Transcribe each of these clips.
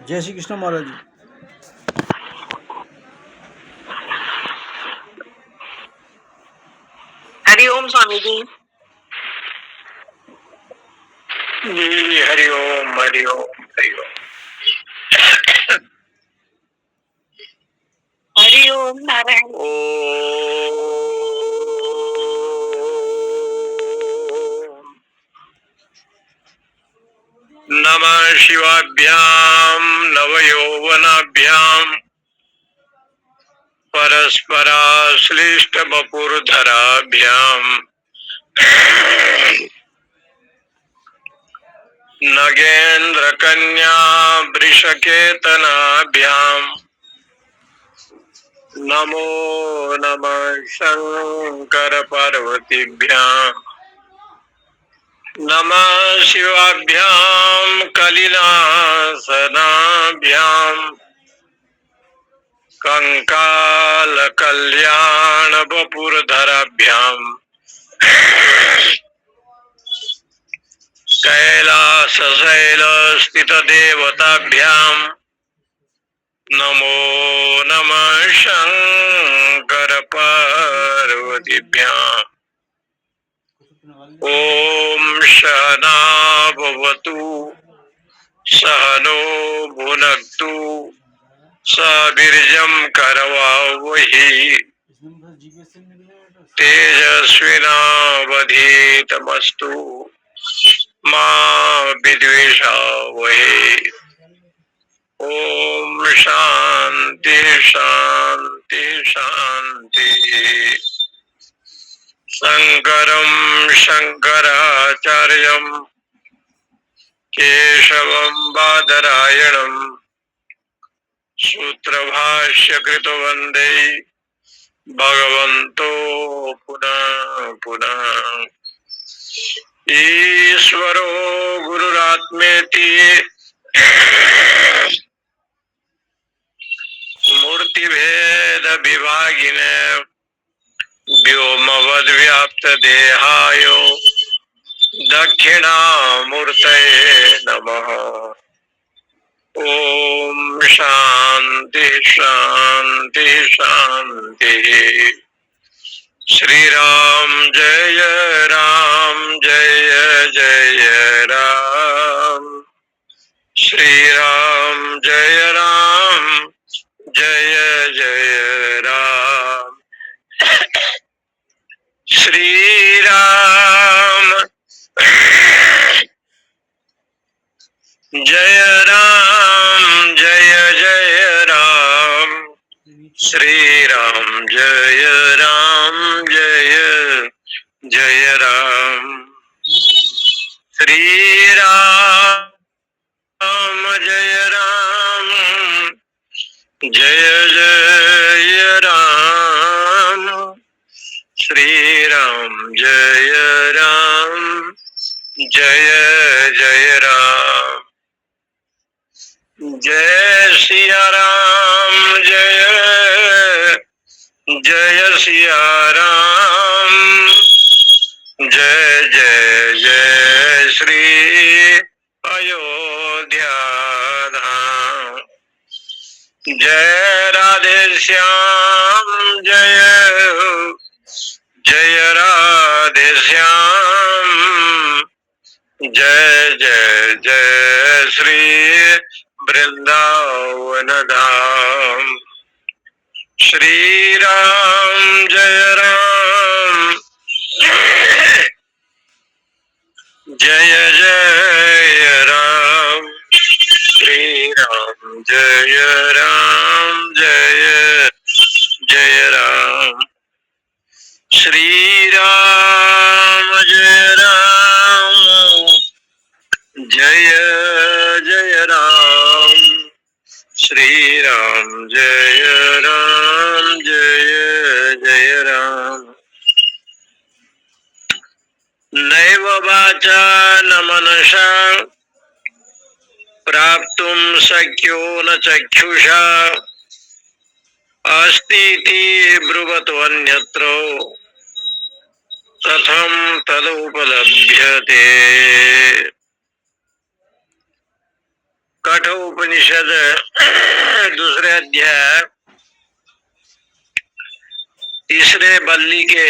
जय श्री कृष्ण महाराज जी। हरिओम स्वामी जी। जी हरिओम हरिओम हरिओम हरिओम नारायण। नमः शिवाभ्याम नवयौवनाभ्याम परस्पराश्लिष्ट बपुर्धराभ्याम नगेन्द्र कन्या वृषकेतनाभ्याम नमो नमः शंकर पार्वतीभ्याम नमः शिवाभ्याम कलिनासनाभ्याम कंकाल कल्याण बपुरधराभ्याम कैलास शैल स्थित देवताभ्याम नमो नमः शंकर पार्वतीभ्याम ओम सहना भवतु सहनो भुनक्तु सवीर्यं करवावहि तेजस्विनावधीतमस्तु मा विद्विषावहि। ओम शांति शांति शांति। शंकरं शंकराचार्यं केशवं बादरायणं सूत्रभाष्य कृतो वंदे भगवन्तो पुनः पुनः। ईश्वरो गुरुरात्मेति मूर्तिभेद विभागिने व्योमवद्व्याप्त देहाय दक्षिणामूर्तये नमः। ओम शांति शांति शांति। श्री राम जय जय राम। श्री राम जय जय राम। श्री राम जय जय राम। श्री राम जय जय राम। श्री राम जय जय राम। श्री राम जय जय राम। जय सिया राम जय सिया राम। जय जय श्री अयोध्या धाम। जय राधे श्याम जय राधे श्याम। जय जय श्री वृंदावन धाम। श्री राम जय जय राम। श्री राम जय जय राम। श्री राम जय जय राम। श्री राम जय जय राम। नैव वाचा न मनसा प्राप्तुं शक्यो न चक्षुषा अस्तीति ब्रुवत्वन्यत्र कथं तदुपलभ्यते। कठोपनिषद दूसरे अध्याय तीसरे बल्ली के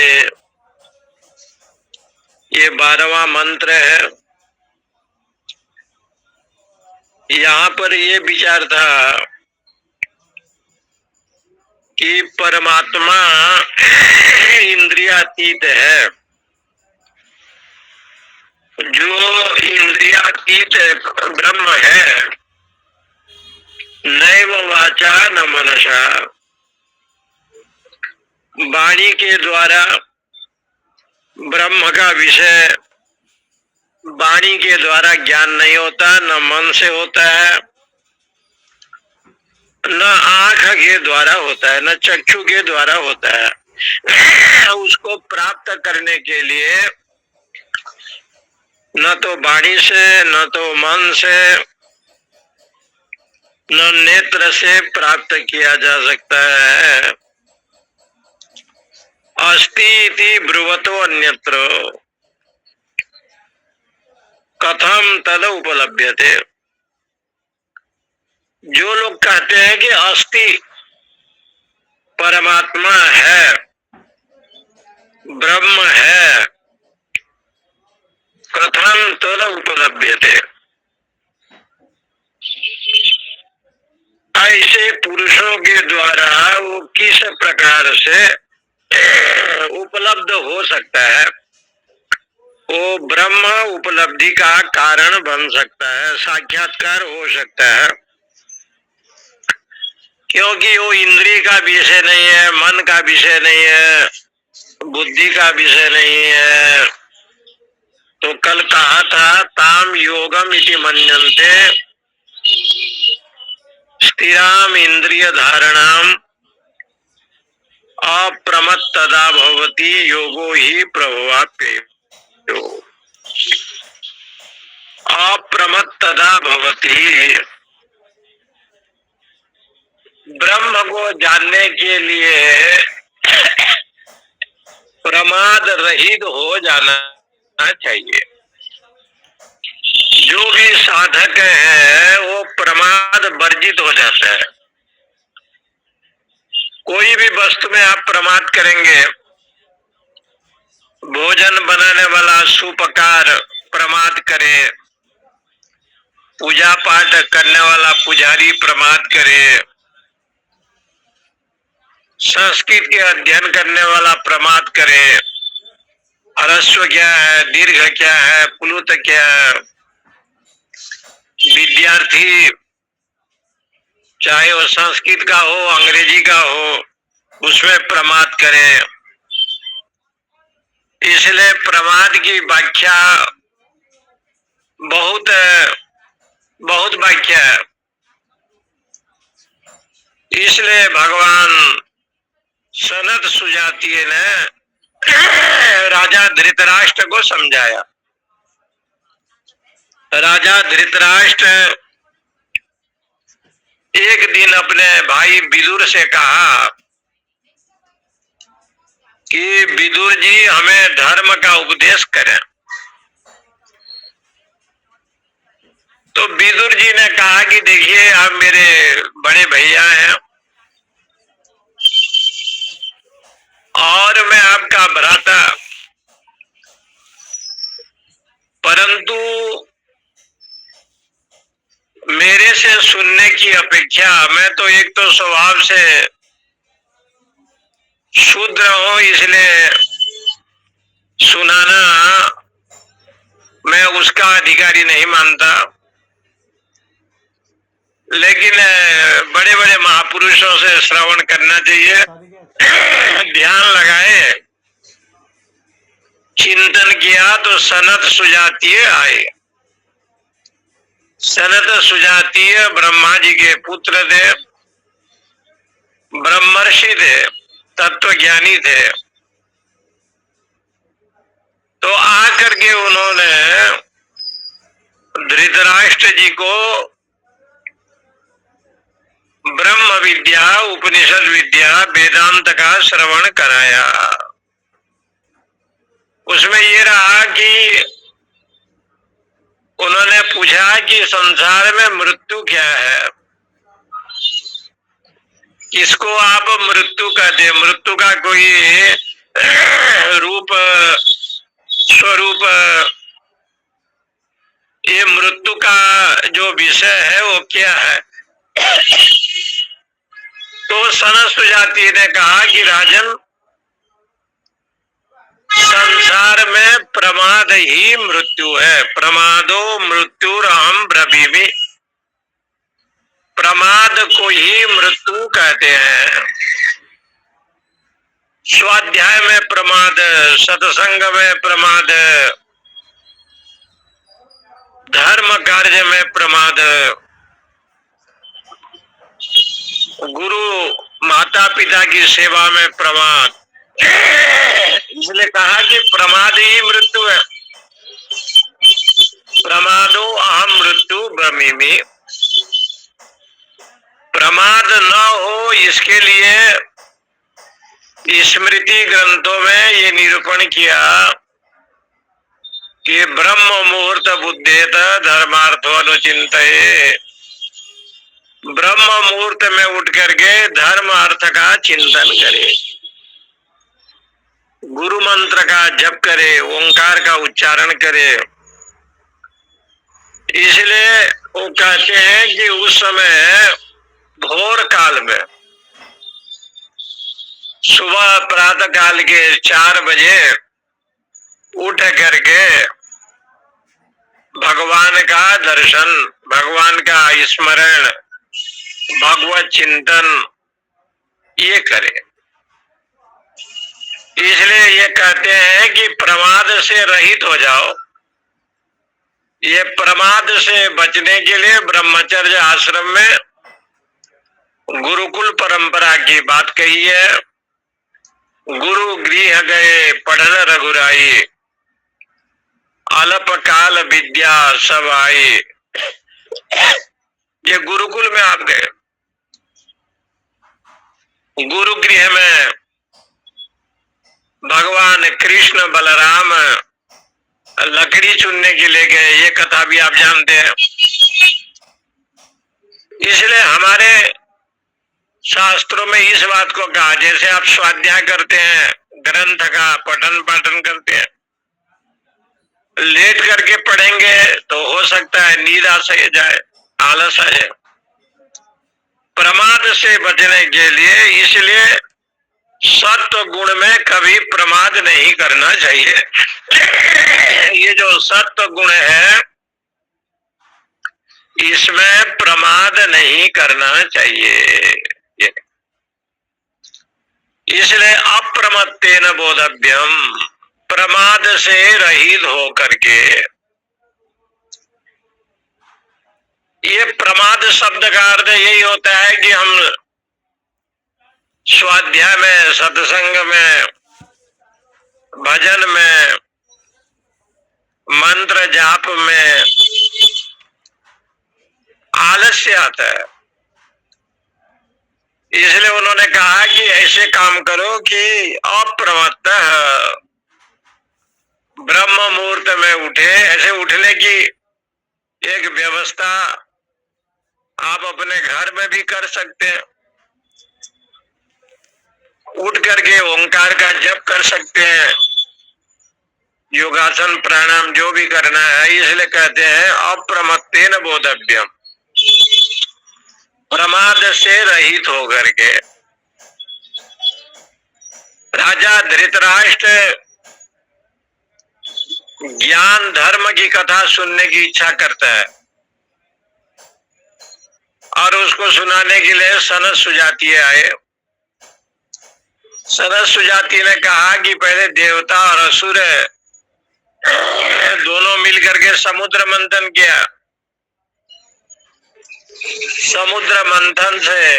ये 12वां मंत्र है। यहाँ पर ये विचार था कि परमात्मा इंद्रियातीत है। जो इंद्रियातीत ब्रह्म है, नैव वाचा न मनसा, वाणी के द्वारा ब्रह्म का विषय वाणी के द्वारा ज्ञान नहीं होता, न मन से होता है, न आंख के द्वारा होता है, न चक्षु के द्वारा होता है। उसको प्राप्त करने के लिए न तो वाणी से, न तो मन से, न नेत्र से प्राप्त किया जा सकता है। अस्ति इति ब्रुवतो अन्यत्र कथम तद उपलभ्यते। जो लोग कहते हैं कि अस्ति परमात्मा है, ब्रह्म है, कथम तद उपलभ्यते, ऐसे पुरुषों के द्वारा वो किस प्रकार से उपलब्ध हो सकता है। वो ब्रह्म उपलब्धि का कारण बन सकता है, साक्षात्कार हो सकता है, क्योंकि वो इंद्रिय का विषय नहीं है, मन का विषय नहीं है, बुद्धि का विषय नहीं है। तो कल कहा था ताम योगम इति मन्यन्ते स्थिराम इंद्रिय धारणाम अप्रमत्तदा भवति योगो ही प्रभवाप्ययो। अप्रमत्तदा भवति, ब्रह्म को जानने के लिए प्रमाद रहित हो जाना चाहिए। जो भी साधक है वो प्रमाद वर्जित हो जाता है। कोई भी वस्तु में आप प्रमाद करेंगे, भोजन बनाने वाला सुपकार प्रमाद करे, पूजा पाठ करने वाला पुजारी प्रमाद करे, संस्कृत के अध्ययन करने वाला प्रमाद करे, ह्रस्व क्या है, दीर्घ क्या है, प्लुत क्या है, विद्यार्थी चाहे वो संस्कृत का हो, अंग्रेजी का हो, उसमें प्रमाद करे। इसलिए प्रमाद की व्याख्या बहुत बहुत व्याख्या है। इसलिए भगवान सनत सुजातीय ने राजा धृतराष्ट्र को समझाया। राजा धृतराष्ट्र एक दिन अपने भाई विदुर से कहा कि विदुर जी हमें धर्म का उपदेश करें। तो विदुर जी ने कहा कि देखिए आप मेरे बड़े भैया हैं और मैं आपका भ्राता, परंतु मेरे से सुनने की अपेक्षा मैं तो एक तो स्वभाव से शूद्र हूं, इसलिए सुनाना मैं उसका अधिकारी नहीं मानता। लेकिन बड़े बड़े महापुरुषों से श्रवण करना चाहिए। ध्यान लगाए, चिंतन किया तो सनत सुजातीय आए। सनत सुजातीय ब्रह्मा जी के पुत्र थे, ब्रह्मर्षि थे, तत्वज्ञानी थे। तो आकर के उन्होंने धृतराष्ट्र जी को ब्रह्म विद्या, उपनिषद विद्या, वेदांत का श्रवण कराया। उसमें ये रहा कि उन्होंने पूछा कि संसार में मृत्यु क्या है, किसको आप मृत्यु कहते हैं? मृत्यु का कोई रूप स्वरूप, ये मृत्यु का जो विषय है वो क्या है? तो सनत सुजाति ने कहा कि राजन, संसार में प्रमाद ही मृत्यु है। प्रमादो मृत्युरहम ब्रवीमि। प्रमाद को ही मृत्यु कहते हैं। स्वाध्याय में प्रमाद, सत्संग में प्रमाद, धर्म कार्य में प्रमाद, गुरु माता पिता की सेवा में प्रमाद। इसलिए कहा कि प्रमाद ही मृत्यु है। प्रमादो अहम मृत्यु ब्रह्मीमि। प्रमाद न हो इसके लिए स्मृति ग्रंथों में ये निरूपण किया कि ब्रह्म मुहूर्त बुद्धेत धर्मार्थो अनुचिंतये। ब्रह्म मुहूर्त में उठ करके धर्म अर्थ का चिंतन करे, गुरु मंत्र का जप करे, ओंकार का उच्चारण करे। इसलिए वो कहते हैं कि उस समय भोर काल में, सुबह प्रातः काल के 4 बजे उठ करके भगवान का दर्शन, भगवान का स्मरण, भगवत चिंतन ये करे। इसलिए ये कहते हैं कि प्रमाद से रहित हो जाओ। ये प्रमाद से बचने के लिए ब्रह्मचर्य आश्रम में गुरुकुल परंपरा की बात कही है। गुरु गृह गए पढ़न रघुराई, अल्प काल विद्या सब आई। ये गुरुकुल में आप गए, गुरु गृह में भगवान कृष्ण बलराम लकड़ी चुनने के लिए गए, ये कथा भी आप जानते हैं। इसलिए हमारे शास्त्रों में इस बात को कहा, जैसे आप स्वाध्याय करते हैं, ग्रंथ का पठन पाठन करते हैं, लेट करके पढ़ेंगे तो हो सकता है नींद आ जाए, आलस आ जाए। प्रमाद से बचने के लिए इसलिए सत्व गुण में कभी प्रमाद नहीं करना चाहिए। ये जो सत्व गुण है इसमें प्रमाद नहीं करना चाहिए। इसलिए अप्रमत्तेन बोधव्यम, प्रमाद से रहित हो करके। ये प्रमाद शब्द का अर्थ यही होता है कि हम स्वाध्याय में, सत्संग में, भजन में, मंत्र जाप में आलस्य आता है। इसलिए उन्होंने कहा कि ऐसे काम करो कि अप्रमत्तः, ब्रह्म मुहूर्त में उठे। ऐसे उठने की एक व्यवस्था आप अपने घर में भी कर सकते हैं। उठ करके ओंकार का जप कर सकते हैं, योगासन प्राणायाम जो भी करना है। इसलिए कहते हैं अप्रमत्तेन बोधव्यम, प्रमाद से रहित होकर के। राजा धृतराष्ट्र ज्ञान धर्म की कथा सुनने की इच्छा करता है और उसको सुनाने के लिए सनत सुजातीय आए। सनत सुजाति ने कहा कि पहले देवता और असुर दोनों मिलकर के समुद्र मंथन किया। समुद्र मंथन से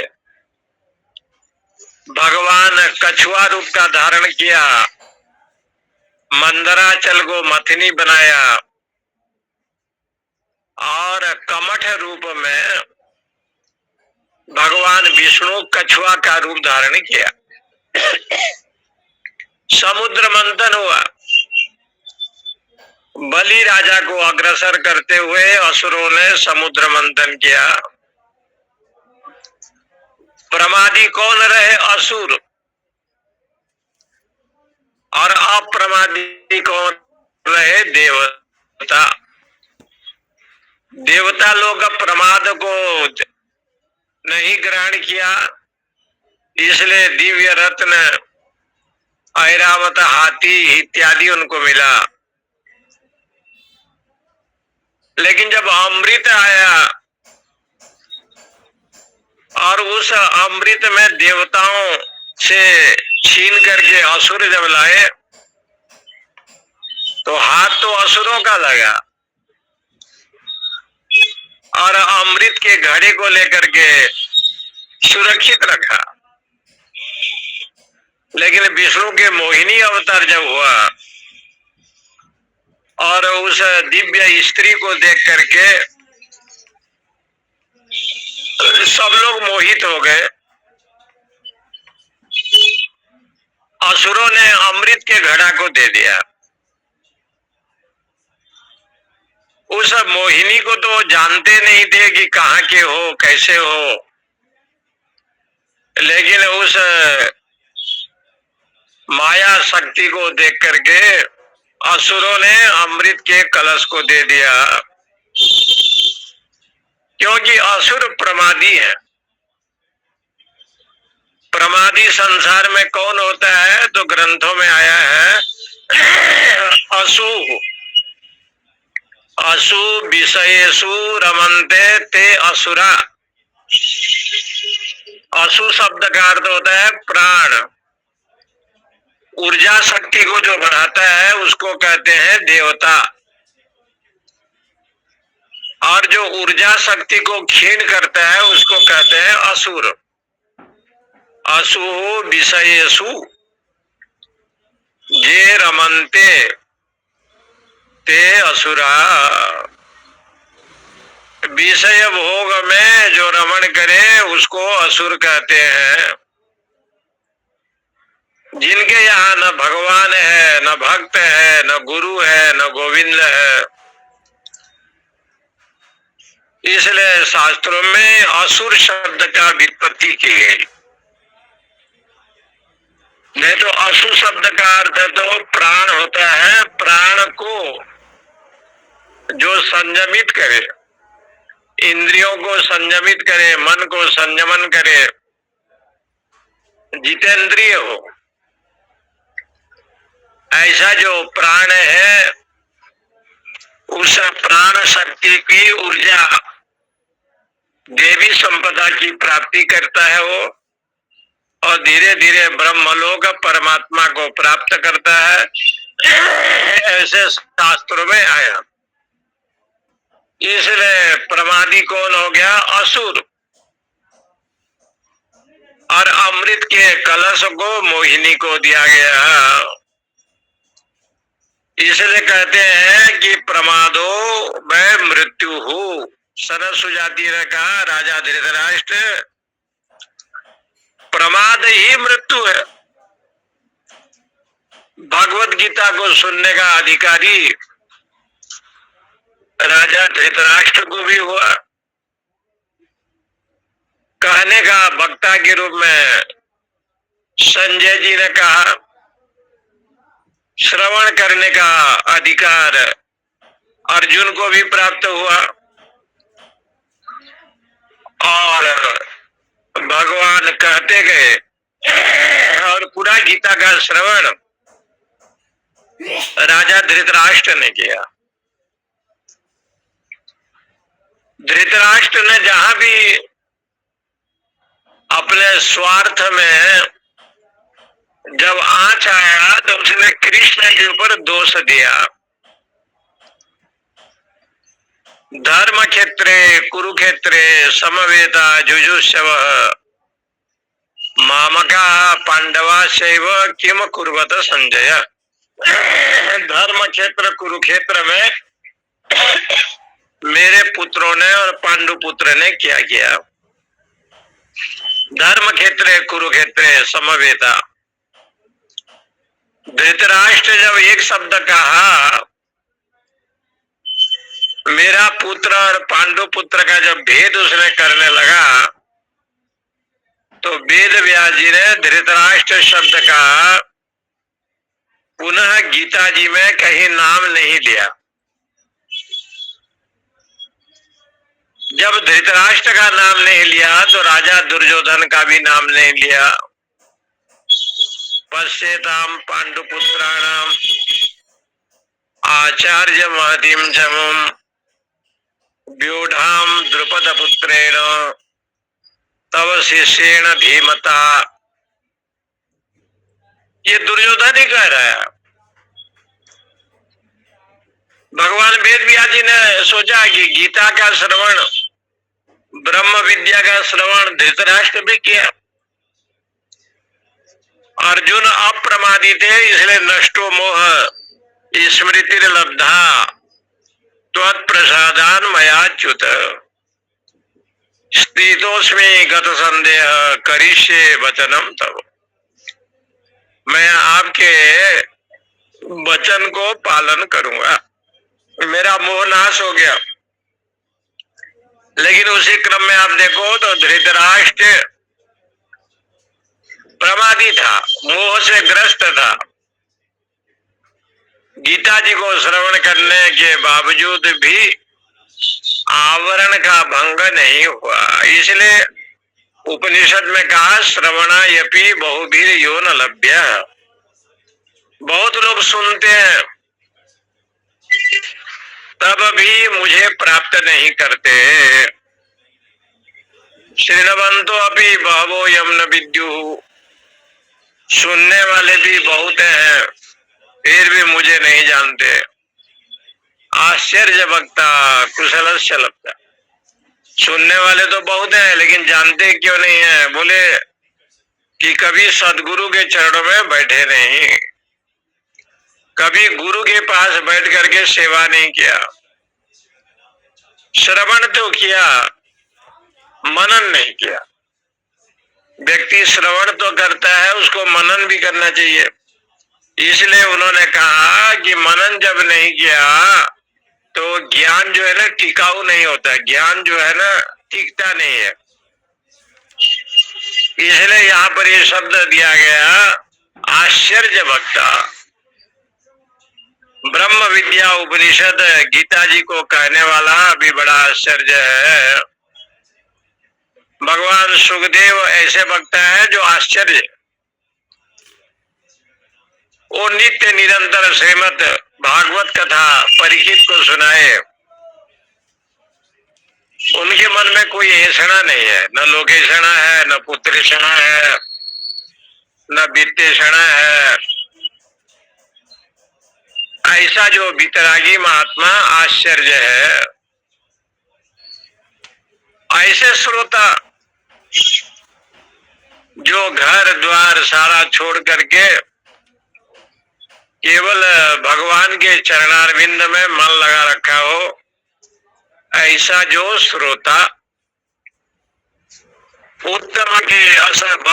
भगवान कछुआ रूप का धारण किया, मंदराचल को मथनी बनाया और कमठ रूप में भगवान विष्णु कछुआ का रूप धारण किया। समुद्र मंथन हुआ। बलि राजा को अग्रसर करते हुए असुरों ने समुद्र मंथन किया। प्रमादी कौन रहे? असुर। और अप्रमादी कौन रहे? देवता। देवता लोग प्रमाद को नहीं ग्रहण किया, इसलिए दिव्य रत्न, ऐरावत, हाथी इत्यादि उनको मिला। लेकिन जब अमृत आया और उस अमृत में देवताओं से छीन करके असुर जब लाए तो हाथ तो असुरों का लगा और अमृत के घड़े को लेकर के सुरक्षित रखा। लेकिन विष्णु के मोहिनी अवतार जब हुआ और उस दिव्य स्त्री को देख करके सब लोग मोहित हो गए। असुरों ने अमृत के घड़ा को दे दिया। उस मोहिनी को तो जानते नहीं थे कि कहाँ के हो, कैसे हो, लेकिन उस माया शक्ति को देख करके असुरों ने अमृत के कलश को दे दिया, क्योंकि असुर प्रमादी है। प्रमादी संसार में कौन होता है? तो ग्रंथों में आया है असु असु विषयेषु रमन्ते ते असुरा। असु शब्द का अर्थ होता है प्राण। ऊर्जा शक्ति को जो बढ़ाता है उसको कहते हैं देवता, और जो ऊर्जा शक्ति को क्षीण करता है उसको कहते हैं असुर। असु विषयेषु जे रमन्ते ते असुरा। विषय भोग में जो रमण करे उसको असुर कहते हैं। जिनके यहाँ न भगवान है, न भक्त है, न गुरु है, न गोविंद है, इसलिए शास्त्रों में असुर शब्द का व्युत्पत्ति की गई। नहीं तो असु शब्द का अर्थ तो प्राण होता है। प्राण को जो संयमित करे, इंद्रियों को संयमित करे, मन को संयमन करे, जितेंद्रिय हो, ऐसा जो प्राण है उस प्राण शक्ति की ऊर्जा देवी संपदा की प्राप्ति करता है वो, और धीरे धीरे ब्रह्मलोक परमात्मा को प्राप्त करता है। ऐसे शास्त्रों में आया। इसलिए प्रमादी कौन हो गया? असुर। और अमृत के कलश को मोहिनी को दिया गया। इसलिए कहते हैं कि प्रमादो में मृत्यु हो। सरस सुजाति ने कहा, राजा धृतराष्ट्र, प्रमाद ही मृत्यु है। भगवत गीता को सुनने का अधिकारी राजा धृतराष्ट्र को भी हुआ। कहने का वक्ता के रूप में संजय जी ने कहा, श्रवण करने का अधिकार अर्जुन को भी प्राप्त हुआ, और भगवान कहते गए और पूरा गीता का श्रवण राजा धृतराष्ट्र ने किया। धृतराष्ट्र ने जहां भी अपने स्वार्थ में जब आंच आया तो उसने कृष्ण के ऊपर दोष दिया। धर्म क्षेत्रे कुरुक्षेत्रे समवेता जुजुत्सव मामका पांडवा शैव किम कुर्वत संजय। धर्म क्षेत्र कुरुक्षेत्र में मेरे पुत्रों ने और पांडु पुत्र ने क्या किया? धर्म क्षेत्र कुरुक्षेत्र समवेता। धृतराष्ट्र जब एक शब्द कहा मेरा पुत्र और पांडु पुत्र का जब भेद उसने करने लगा तो वेद व्यास जी ने धृतराष्ट्र शब्द का पुनः गीता जी में कहीं नाम नहीं लिया। जब धृतराष्ट्र का नाम नहीं लिया तो राजा दुर्योधन का भी नाम नहीं लिया। पश्येताम पांडुपुत्राणाम आचार्य महतिम समम व्यूढ़ाम द्रुपद पुत्रेण तव शिष्येण धीमता। ये दुर्योधन ही कह रहा है। भगवान वेद व्यास जी ने सोचा कि गीता का श्रवण, ब्रह्म विद्या का श्रवण धृतराष्ट्र भी किया। अर्जुन अप्रमादी थे इसलिए नष्टो मोह स्मृति लब्धा त्वत्प्रसादान मयाच्युत स्थितोस्मि गत संदेह करिष्ये वचनम तव। मैं आपके वचन को पालन करूंगा, मेरा मोह नाश हो गया। लेकिन उसी क्रम में आप देखो तो धृतराष्ट्र प्रमादी था, मोह से ग्रस्त था। गीता जी को श्रवण करने के बावजूद भी आवरण का भंग नहीं हुआ। इसलिए उपनिषद में कहा श्रवणा यपि बहुवीर यो न लभ्य। बहुत लोग सुनते हैं तब भी मुझे प्राप्त नहीं करते। श्रीनवंतो अपि बहवो यम न विद्यु। सुनने वाले भी बहुत हैं फिर भी मुझे नहीं जानते। आश्चर्य वक्ता कुशलस्य लब्धा। सुनने वाले तो बहुत हैं लेकिन जानते क्यों नहीं है? बोले कि कभी सदगुरु के चरणों में बैठे नहीं, कभी गुरु के पास बैठ करके सेवा नहीं किया। श्रवण तो किया, मनन नहीं किया। व्यक्ति श्रवण तो करता है, उसको मनन भी करना चाहिए। इसलिए उन्होंने कहा कि मनन जब नहीं किया तो ज्ञान जो है ना टिकाऊ नहीं होता, ज्ञान जो है ना टिकता नहीं है। इसलिए यहाँ पर ये शब्द दिया गया आश्चर्य वक्ता। ब्रह्म विद्या उपनिषद गीता जी को कहने वाला भी बड़ा आश्चर्य है। भगवान सुखदेव ऐसे वक्ता है जो आश्चर्य, वो नित्य निरंतर श्रीमद् भागवत कथा परीक्षित को सुनाए। उनके मन में कोई ऐसा नहीं है, न लोकेशणा है, न पुत्रेषणा है, न वित्तेषणा है। ऐसा जो वितरागी महात्मा आश्चर्य है। ऐसे श्रोता जो घर द्वार सारा छोड़ करके केवल भगवान के चरणारविंद में मन लगा रखा हो, ऐसा जो श्रोता उत्तम के असम।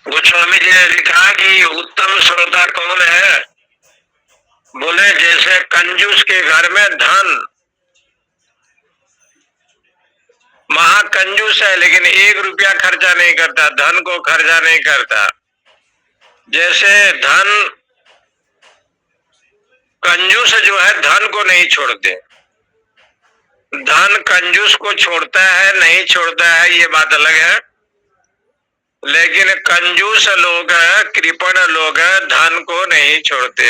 गोस्वामी जी ने लिखा कि उत्तम श्रोता कौन है? बोले जैसे कंजूस के घर में धन, महाकंजूस है लेकिन 1 रुपया खर्चा नहीं करता, धन को खर्चा नहीं करता। जैसे धन कंजूस जो है धन को नहीं छोड़ते, धन कंजूस को छोड़ता है नहीं छोड़ता है ये बात अलग है। लेकिन कंजूस लोग हैं, कृपण लोग हैं, धन को नहीं छोड़ते।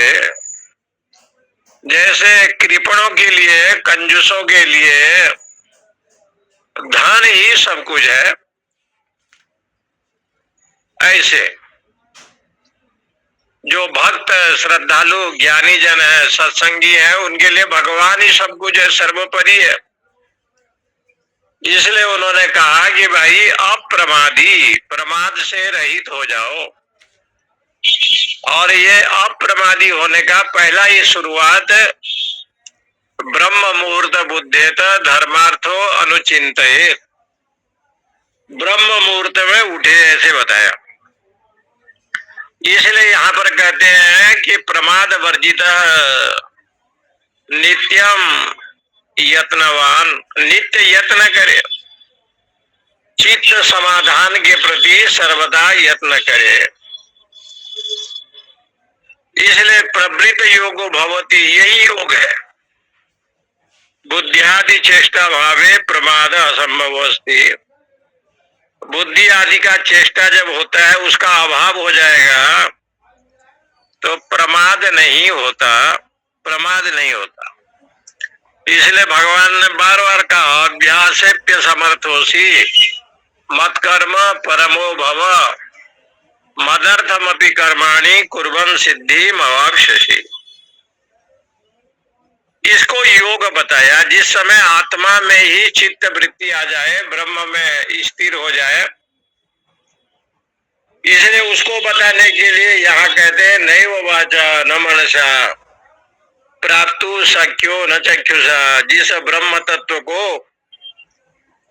जैसे कृपणों के लिए, कंजूसों के लिए धन ही सब कुछ है, ऐसे जो भक्त श्रद्धालु ज्ञानी जन है, सत्संगी है, उनके लिए भगवान ही सब कुछ है, सर्वोपरि है। इसलिए उन्होंने कहा कि भाई अप्रमादी, प्रमाद से रहित हो जाओ। और ये अप्रमादी होने का पहला ही शुरुआत ब्रह्म मुहूर्त बुद्धेत धर्मार्थो अनुचिंतित। ब्रह्म मुहूर्त में उठे ऐसे बताया। इसलिए यहाँ पर कहते हैं कि प्रमाद वर्जित नित्यम यत्नवान, नित्य यत्न करे, चित्त समाधान के प्रति सर्वदा यत्न करे। इसलिए प्रवृत्त योगो भवति, यही योग है। बुद्धियादि चेष्टा भावे प्रमाद असंभव अस्ति। बुद्धि आदि का चेष्टा जब होता है, उसका अभाव हो जाएगा तो प्रमाद नहीं होता, प्रमाद नहीं होता। इसलिए भगवान ने बार बार कहा, अभ्यासेप्य समर्थोसी मत कर्म परमो भव, मदर्थमपि कर्माणि कुर्वन् सिद्धि मवाप्स्यसि। इसको योग बताया। जिस समय आत्मा में ही चित्त वृत्ति आ जाए, ब्रह्म में स्थिर हो जाए, इसलिए उसको बताने के लिए यहाँ कहते हैं, नैव वाचा न मनसा प्राप्तु शक्यो न चक्षुषा। जिस ब्रह्म तत्व को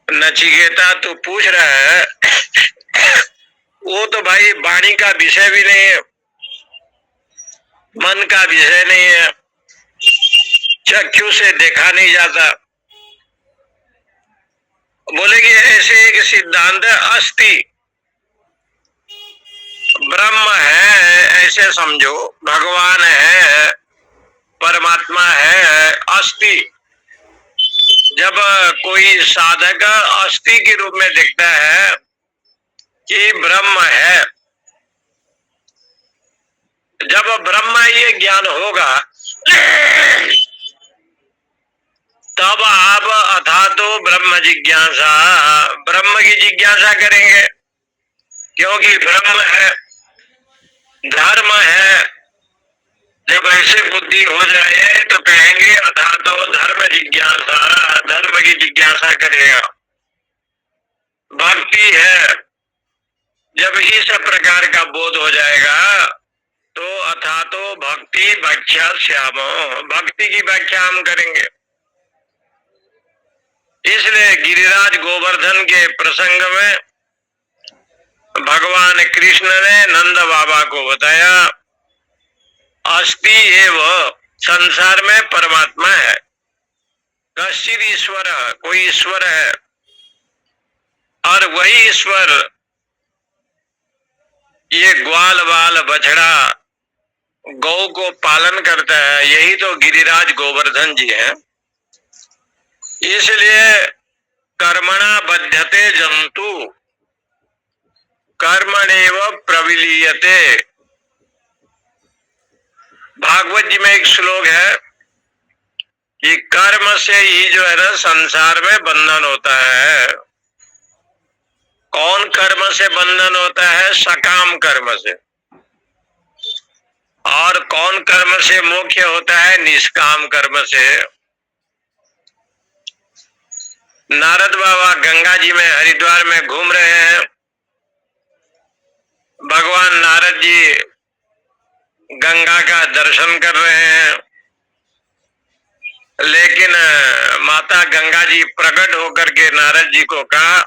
नचिकेता तो पूछ रहा है, वो तो भाई वाणी का विषय भी नहीं है, मन का विषय नहीं है, चक्षु से देखा नहीं जाता। बोले कि ऐसे एक सिद्धांत अस्ति, ब्रह्म है ऐसे समझो, भगवान है, परमात्मा है, अस्ति। जब कोई साधक अस्थि के रूप में दिखता है कि ब्रह्म है, जब ब्रह्म ये ज्ञान होगा तब आप अथा तो ब्रह्म जिज्ञासा, ब्रह्म की जिज्ञासा करेंगे। क्योंकि ब्रह्म है, धर्म है। जब ऐसे बुद्धि हो जाए तो कहेंगे अथा तो धर्म जिज्ञासा, धर्म की जिज्ञासा करेगा। भक्ति है, जब इस प्रकार का बोध हो जाएगा तो अथा तो भक्ति व्याख्या श्यामो, भक्ति की व्याख्या हम करेंगे। इसलिए गिरिराज गोवर्धन के प्रसंग में भगवान कृष्ण ने नंद बाबा को बताया, अस्ति एव, संसार में परमात्मा है, कश्चित ईश्वर, कोई ईश्वर है, और वही ईश्वर ये ग्वाल बाल बछड़ा गौ को पालन करता है। यही तो गिरिराज गोवर्धन जी हैं। इसलिए कर्मणा बध्यते जंतु कर्मणेव प्रविलीयते। भागवत जी में एक श्लोक है कि कर्म से ही जो है ना संसार में बंधन होता है। कौन कर्म से बंधन होता है? सकाम कर्म से। और कौन कर्म से मोक्ष होता है? निष्काम कर्म से। नारद बाबा गंगा जी में हरिद्वार में घूम रहे हैं। भगवान नारद जी गंगा का दर्शन कर रहे हैं, लेकिन माता गंगा जी प्रकट होकर के नारद जी को कहा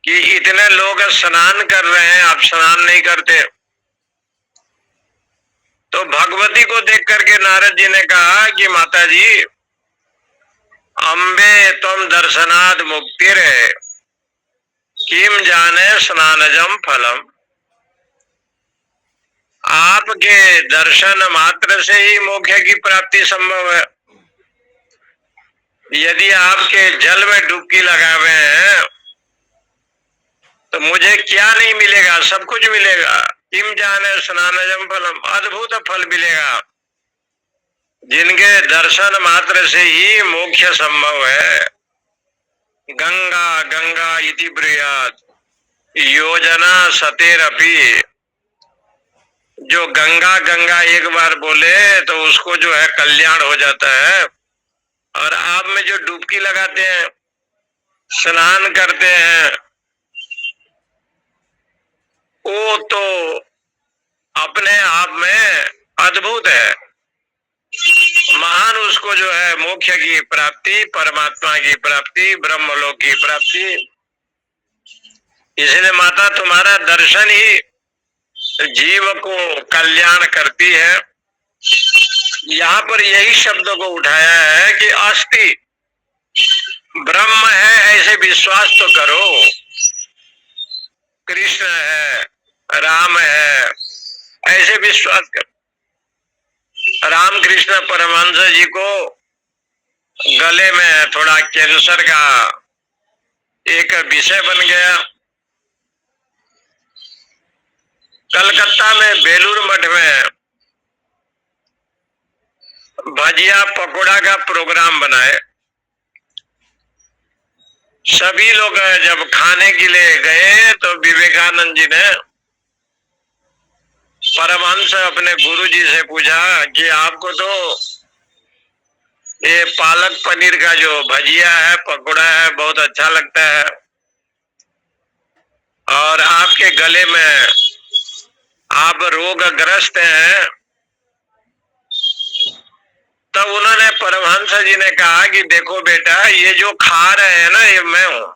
कि इतने लोग स्नान कर रहे हैं, आप स्नान नहीं करते। तो भगवती को देख करके नारद जी ने कहा कि माता जी, अम्बे तुम दर्शनाद मुक्ति रे, किम जाने स्नानजम फलम। आपके दर्शन मात्र से ही मोक्ष की प्राप्ति संभव है। यदि आपके जल में डुबकी लगावे हैं तो मुझे क्या नहीं मिलेगा? सब कुछ मिलेगा। किम जाने स्नानजम फलम, अद्भुत फल मिलेगा। जिनके दर्शन मात्र से ही मोक्ष संभव है। गंगा गंगा इति ब्रूयात् योजना सतेरपि। जो गंगा गंगा एक बार बोले तो उसको जो है कल्याण हो जाता है। और आप में जो डुबकी लगाते हैं, स्नान करते हैं, वो तो अपने आप में अद्भुत है, महान। उसको जो है मोक्ष की प्राप्ति, परमात्मा की प्राप्ति, ब्रह्मलोक की प्राप्ति। इसलिए माता तुम्हारा दर्शन ही जीव को कल्याण करती है। यहाँ पर यही शब्द को उठाया है कि अस्ति, ब्रह्म है ऐसे विश्वास तो करो, कृष्ण है, राम है, ऐसे विश्वास करो। रामकृष्ण परमहंस जी को गले में थोड़ा कैंसर का एक विषय बन गया। कलकत्ता में बेलूर मठ में भजिया पकोड़ा का प्रोग्राम बनाए। सभी लोग जब खाने के लिए गए तो विवेकानंद जी ने परमहंस अपने गुरु जी से पूछा कि आपको तो ये पालक पनीर का जो भजिया है, पकोड़ा है, बहुत अच्छा लगता है, और आपके गले में आप रोगग्रस्त हैं। तब उन्होंने परमहंस जी ने कहा कि देखो बेटा, ये जो खा रहे हैं ना, ये मैं हूं।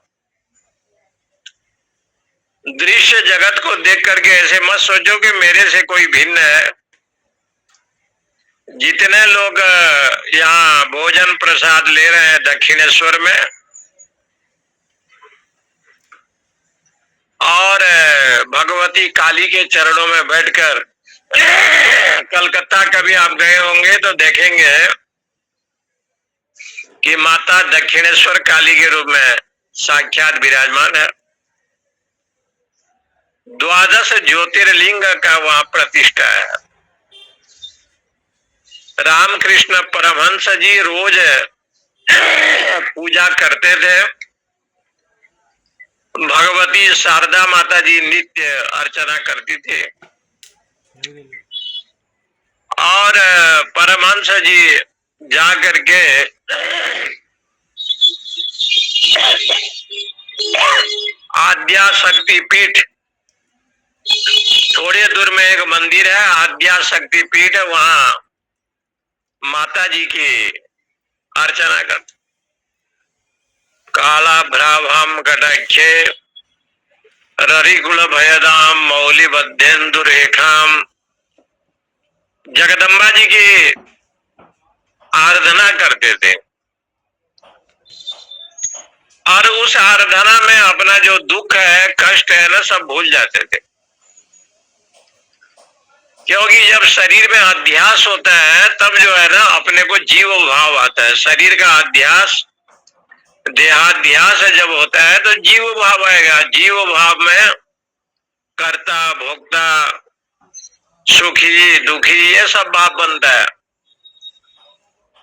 दृश्य जगत को देख करके ऐसे मत सोचो कि मेरे से कोई भिन्न है। जितने लोग यहाँ भोजन प्रसाद ले रहे हैं दक्षिणेश्वर में, और भगवती काली के चरणों में बैठकर कलकत्ता कभी आप गए होंगे तो देखेंगे कि माता दक्षिणेश्वर काली के रूप में साक्षात विराजमान है। 12 ज्योतिर्लिंग का वहां प्रतिष्ठा है। रामकृष्ण परमहंस जी रोज पूजा करते थे। भगवती शारदा माता जी नित्य अर्चना करती थी, और परमहंस जी जा करके आद्या शक्ति पीठ, थोड़े दूर में एक मंदिर है आद्या शक्ति पीठ, वहां माता जी की अर्चना करते। काला भ्राभम कटक्षे ररिकुल भयदाम मौली बद्धेन्दु रेखाम, जगदम्बा जी की आराधना करते थे, और उस आराधना में अपना जो दुख है, कष्ट है ना, सब भूल जाते थे। क्योंकि जब शरीर में अध्यास होता है तब जो है ना अपने को जीव भाव आता है। शरीर का अध्यास, देहाध्यास जब होता है तो जीव भाव आएगा। जीव भाव में कर्ता, भोक्ता, सुखी, दुखी, ये सब भाव बनता है।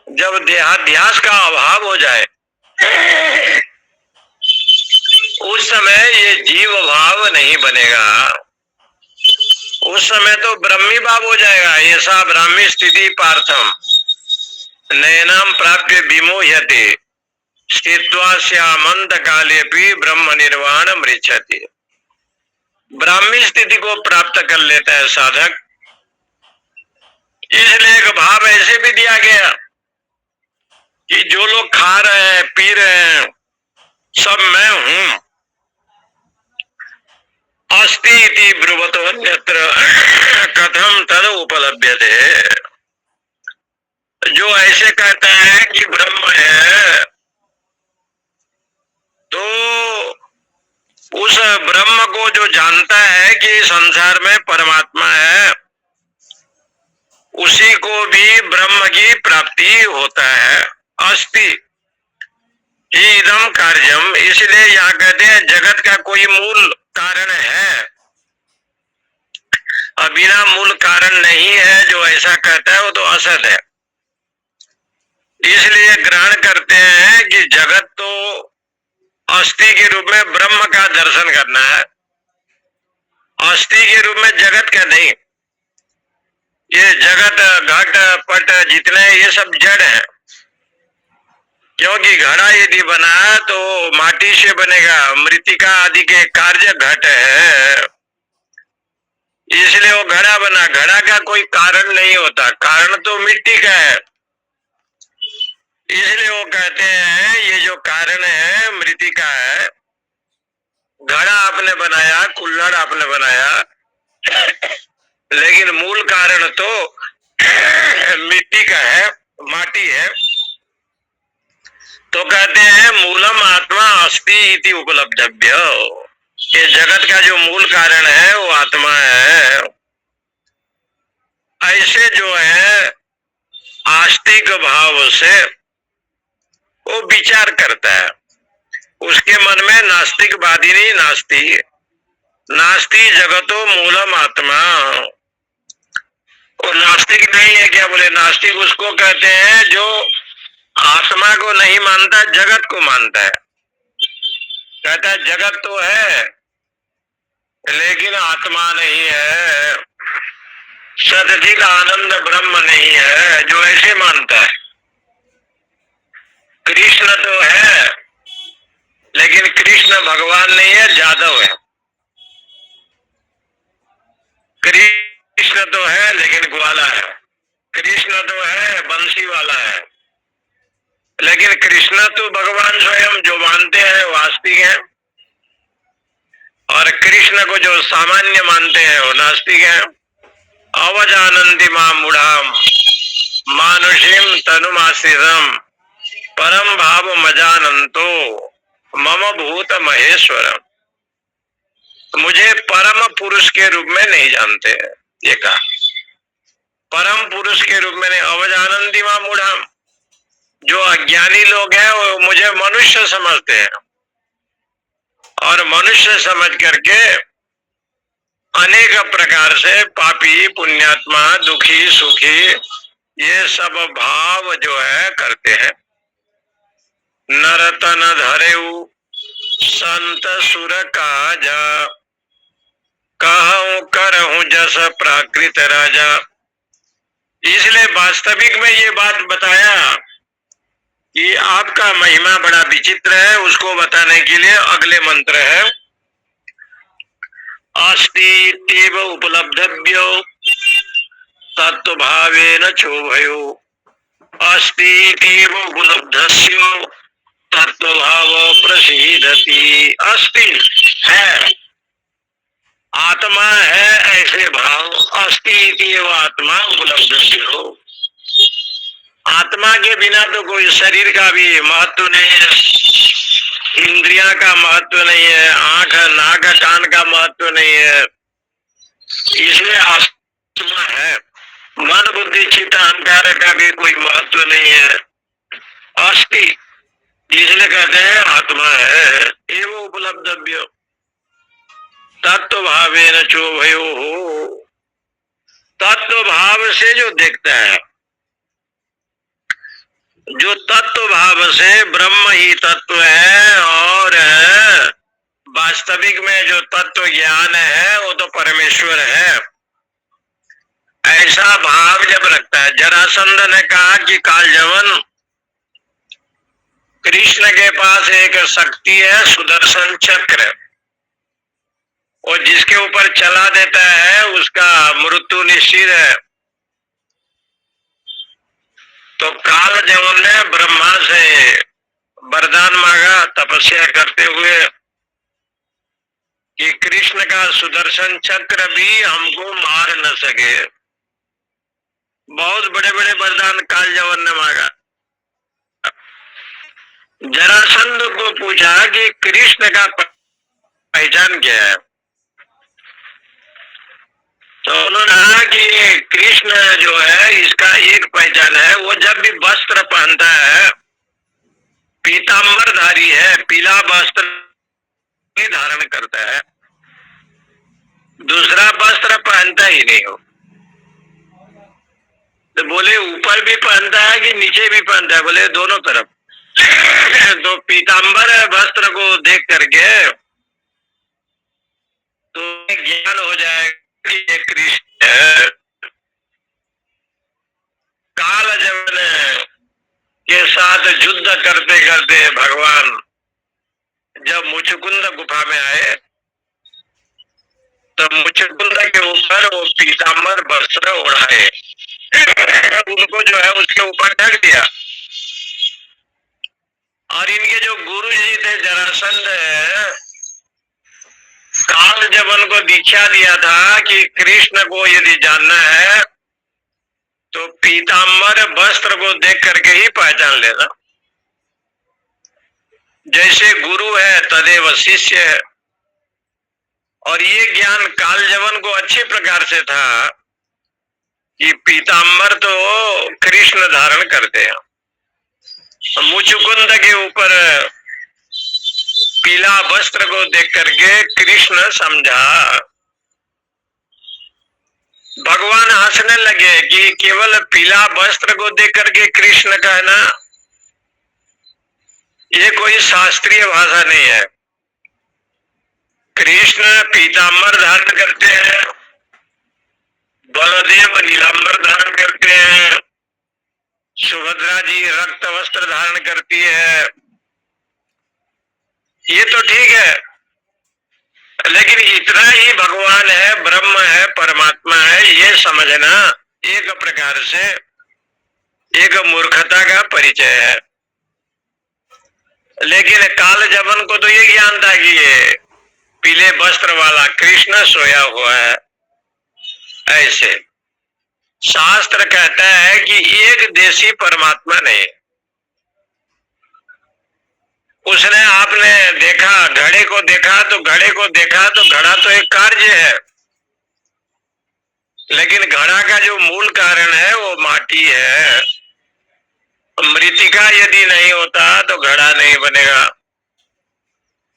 जब देहाध्यास का अभाव हो जाए उस समय ये जीव भाव नहीं बनेगा, उस समय तो ब्रह्मी भाव हो जाएगा। ऐसा ब्राह्मी स्थिति पार्थम नयनाम प्राप्य विमोह्यते स्थित्वा श्यामंत काले भी ब्रह्म निर्वाण मृच्छति। ब्राह्मी स्थिति को प्राप्त कर लेता है साधक। इसलिए एक भाव ऐसे भी दिया गया कि जो लोग खा रहे हैं, पी रहे हैं, सब मैं हूं। अस्ति इति ब्रुवतो अन्यत्र कथम तद उपलभ्यते। जो ऐसे कहता है कि ब्रह्म है, तो उस ब्रह्म को जो जानता है कि संसार में परमात्मा है, उसी को भी ब्रह्म की प्राप्ति होता है। अस्ति इदम कार्यम, इसलिए यहाँ कहते हैं जगत का कोई मूल कारण है, बिना मूल कारण नहीं है। जो ऐसा कहता है वो तो असत है। इसलिए ग्रहण करते हैं कि जगत तो अस्थि के रूप में ब्रह्म का दर्शन करना है, अस्थि के रूप में जगत का नहीं। ये जगत, घट, पट जितने, ये सब जड़ है। क्योंकि घड़ा यदि बना तो माटी से बनेगा, मृतिका आदि के कार्य घट है, इसलिए वो घड़ा बना। घड़ा का कोई कारण नहीं होता, कारण तो मिट्टी का है। इसलिए वो कहते हैं ये जो कारण है मृतिका है। घड़ा आपने बनाया, कुल्हड़ आपने बनाया, लेकिन मूल कारण तो मिट्टी का है, माटी है, तो कहते हैं मूलम आत्मा अस्ति इति उपलब्धव्य। ये जगत का जो मूल कारण है वो आत्मा है। ऐसे जो है आस्तिक भाव से वो विचार करता है, उसके मन में नास्तिकवादी नहीं, नास्ती नास्ति जगतो मूलम आत्मा। वो नास्तिक नहीं है, क्या बोले, नास्तिक उसको कहते हैं जो आत्मा को नहीं मानता, जगत को मानता है। कहता है जगत तो है लेकिन आत्मा नहीं है, सदचित आनंद ब्रह्म नहीं है, जो ऐसे मानता है। कृष्ण तो है लेकिन कृष्ण भगवान नहीं है, जादव है। कृष्ण तो है लेकिन ग्वाला है। कृष्ण तो है बंसी वाला है, लेकिन कृष्ण तो भगवान स्वयं जो मानते हैं वास्तविक है, और कृष्ण को जो सामान्य मानते हैं वो नास्तिक है। अवजानन्ति मां मूढ़ाम मानुषीम तनुमाश्रितम परम भाव मजानंतो मम भूत महेश्वरम। मुझे परम पुरुष के रूप में नहीं जानते, ये कहा। परम पुरुष के रूप में नहीं, अवजानन्ति मां मूढ़ाम, जो अज्ञानी लोग हैं वो मुझे मनुष्य समझते हैं, और मनुष्य समझ करके अनेक प्रकार से पापी पुण्यात्मा दुखी सुखी ये सब भाव जो है करते हैं। नरतन धरेऊ संत सुर काजा कहूं करहूं जस प्राकृत राजा। इसलिए वास्तविक में ये बात बताया कि आपका महिमा बड़ा विचित्र है, उसको बताने के लिए अगले मंत्र है अस्ति इत्येव उपलब्धव्यो तत्व भावेन चोभयो। अस्ति इत्येव उपलब्धस्यो तत्व भाव प्रसीदति। अस्ति है, आत्मा है, ऐसे भाव। अस्ति इत्येव आत्मा उपलब्धस्यो। आत्मा के बिना तो कोई शरीर का भी महत्व नहीं है, इंद्रिया का महत्व नहीं है, आंख नाक कान का महत्व नहीं है। इसलिए आत्मा है। मन बुद्धि चित्त अहंकार का भी कोई महत्व नहीं है, अस्ति, इसलिए कहते हैं आत्मा है। एवं उपलब्धव्य तत्व भावेन चोभयो हो। तत्व भाव से जो देखता है, जो तत्व भाव से ब्रह्म ही तत्व है, और वास्तविक में जो तत्व ज्ञान है वो तो परमेश्वर है, ऐसा भाव जब रखता है। जरासंध ने कहा कि कालजवन कृष्ण के पास एक शक्ति है सुदर्शन चक्र, और जिसके ऊपर चला देता है उसका मृत्यु निश्चित है। तो कालजवन ने ब्रह्मा से वरदान मांगा तपस्या करते हुए कि कृष्ण का सुदर्शन चक्र भी हमको मार न सके। बहुत बड़े बड़े वरदान कालजवन ने मांगा। जरासंध को पूछा कि कृष्ण का पहचान क्या है, तो उन्होंने कहा कि कृष्ण जो है इसका एक पहचान है, वो जब भी वस्त्र पहनता है पीतांबरधारी है, पीला वस्त्र धारण करता है, दूसरा वस्त्र पहनता ही नहीं हो। तो बोले ऊपर भी पहनता है कि नीचे भी पहनता है, बोले दोनों तरफ। तो पीतांबर वस्त्र को देख करके तो ज्ञान हो जाएगा कि ये कृष्ण है। कालजवन के साथ युद्ध करते करते भगवान जब मुचकुंद गुफा में आए तो मुचकुंद के ऊपर वो पीतांबर वस्त्र ओढ़ाए, उनको जो है उसके ऊपर ढक दिया। और इनके जो गुरु जी थे जरासंध, कालजवन को दीक्षा दिया था कि कृष्ण को यदि जानना है तो पीताम्बर वस्त्र को देख करके ही पहचान लेना। जैसे गुरु है तदेव शिष्य है। और ये ज्ञान कालजवन को अच्छे प्रकार से था कि पीताम्बर तो कृष्ण धारण करते हैं। मुचुकुंद के ऊपर पीला वस्त्र को देख करके कृष्ण समझा। भगवान हंसने लगे कि केवल पीला वस्त्र को देख करके कृष्ण कहना, ये कोई शास्त्रीय भाषा नहीं है। कृष्ण पीताम्बर धारण करते हैं, बलदेव नीलांबर धारण करते हैं, सुभद्रा जी रक्त वस्त्र धारण करती है। ये तो ठीक है, लेकिन इतना ही भगवान है, ब्रह्म है, परमात्मा है, ये समझना एक प्रकार से एक मूर्खता का परिचय है। लेकिन काल जबन को तो ये ज्ञान था कि ये पीले वस्त्र वाला कृष्ण सोया हुआ है। ऐसे शास्त्र कहता है कि एक देशी परमात्मा नहीं। उसने आपने देखा, घड़े को देखा तो घड़े को देखा तो घड़ा तो एक कार्य है, लेकिन घड़ा का जो मूल कारण है वो माटी है। मृतिका यदि नहीं होता तो घड़ा नहीं बनेगा,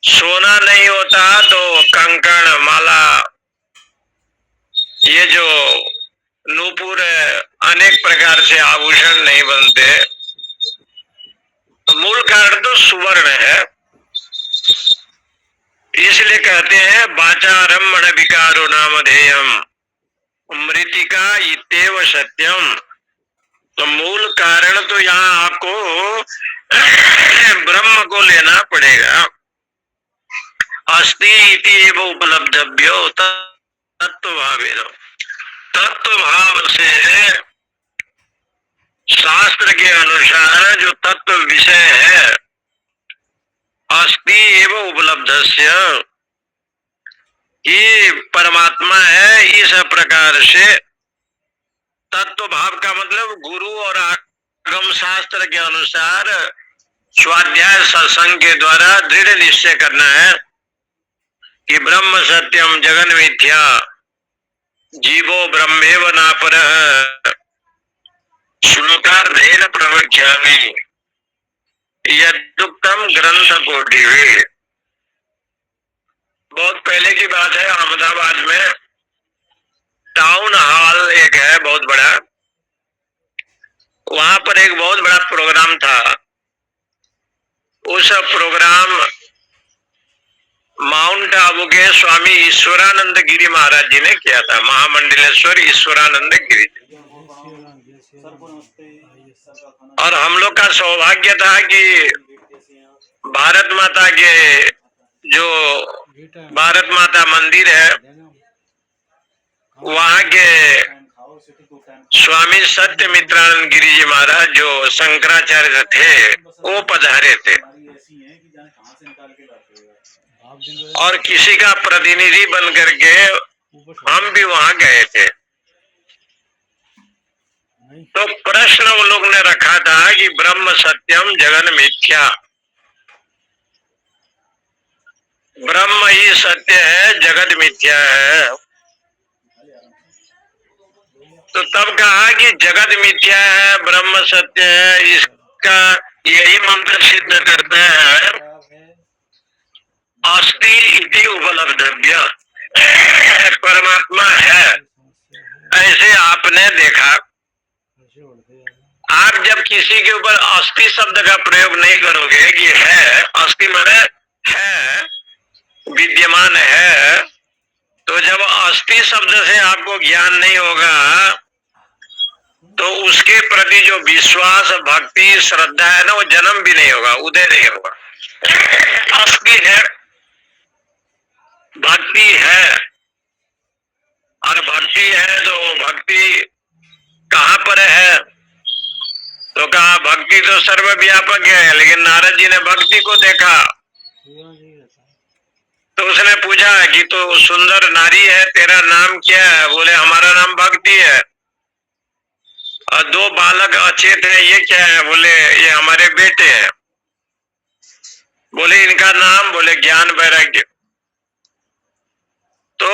सोना नहीं होता तो कंकण माला, ये जो नूपुर अनेक प्रकार से आभूषण नहीं बनते। मूल कारण तो सुवर्ण है। इसलिए कहते हैं वाचारम्भण विकारो नामधेयम मृतिका इत्येव सत्यम। तो मूल कारण तो यहाँ आपको ब्रह्म को लेना पड़ेगा। अस्ति इति एव उपलब्धव्यो तत्व भावेन। तत्व भाव से शास्त्र के अनुसार जो तत्व विषय है, अस्ति एव उपलब्धस्य, ये परमात्मा है। इस प्रकार से तत्व भाव का मतलब गुरु और आगम शास्त्र के अनुसार स्वाध्याय सत्संग के द्वारा दृढ़ निश्चय करना है कि ब्रह्म सत्यम जगन मिथ्या जीवो ब्रह्मेव नापरः श्लोकार्धेन प्रवक्ष्यामि यदुक्तम ग्रंथ कोटिवे। बहुत पहले की बात है, अहमदाबाद में टाउन हॉल एक है बहुत बड़ा, वहां पर एक बहुत बड़ा प्रोग्राम था। उस प्रोग्राम माउंट आबू के स्वामी ईश्वरानंद गिरी महाराज जी ने किया था। महामंडलेश्वर ईश्वरानंद गिरी जी। और हम लोग का सौभाग्य था कि भारत माता के जो भारत माता मंदिर है, वहाँ के स्वामी सत्यमित्रानंद गिरी जी महाराज जो शंकराचार्य थे, वो पधारे थे और किसी का प्रतिनिधि बन करके हम भी वहां गए थे। तो प्रश्न वो लोग ने रखा था कि ब्रह्म सत्यम जगन मिथ्या, ब्रह्म ही सत्य है, जगत मिथ्या है। तो तब कहा कि जगत मिथ्या है, ब्रह्म सत्य है। इसका यही मंत्र सिद्ध करता है अस्ति इति उपलब्धव्य, परमात्मा है ऐसे आपने देखा। आप जब किसी के ऊपर अस्ति शब्द का प्रयोग नहीं करोगे कि है, अस्ति माने है, विद्यमान है, तो जब अस्ति शब्द से आपको ज्ञान नहीं होगा तो उसके प्रति जो विश्वास भक्ति श्रद्धा है ना, वो जन्म भी नहीं होगा, उदय नहीं होगा। अस्ति है, भक्ति है, और भक्ति है तो भक्ति कहाँ पर है? तो कहा भक्ति तो सर्वव्यापक है, लेकिन नारद जी ने भक्ति को देखा तो उसने पूछा कि तो सुंदर नारी है, तेरा नाम क्या है? बोले हमारा नाम भक्ति है। और दो बालक अचेत है, ये क्या है? बोले ये हमारे बेटे हैं। बोले इनका नाम? बोले ज्ञान वैराग्य। तो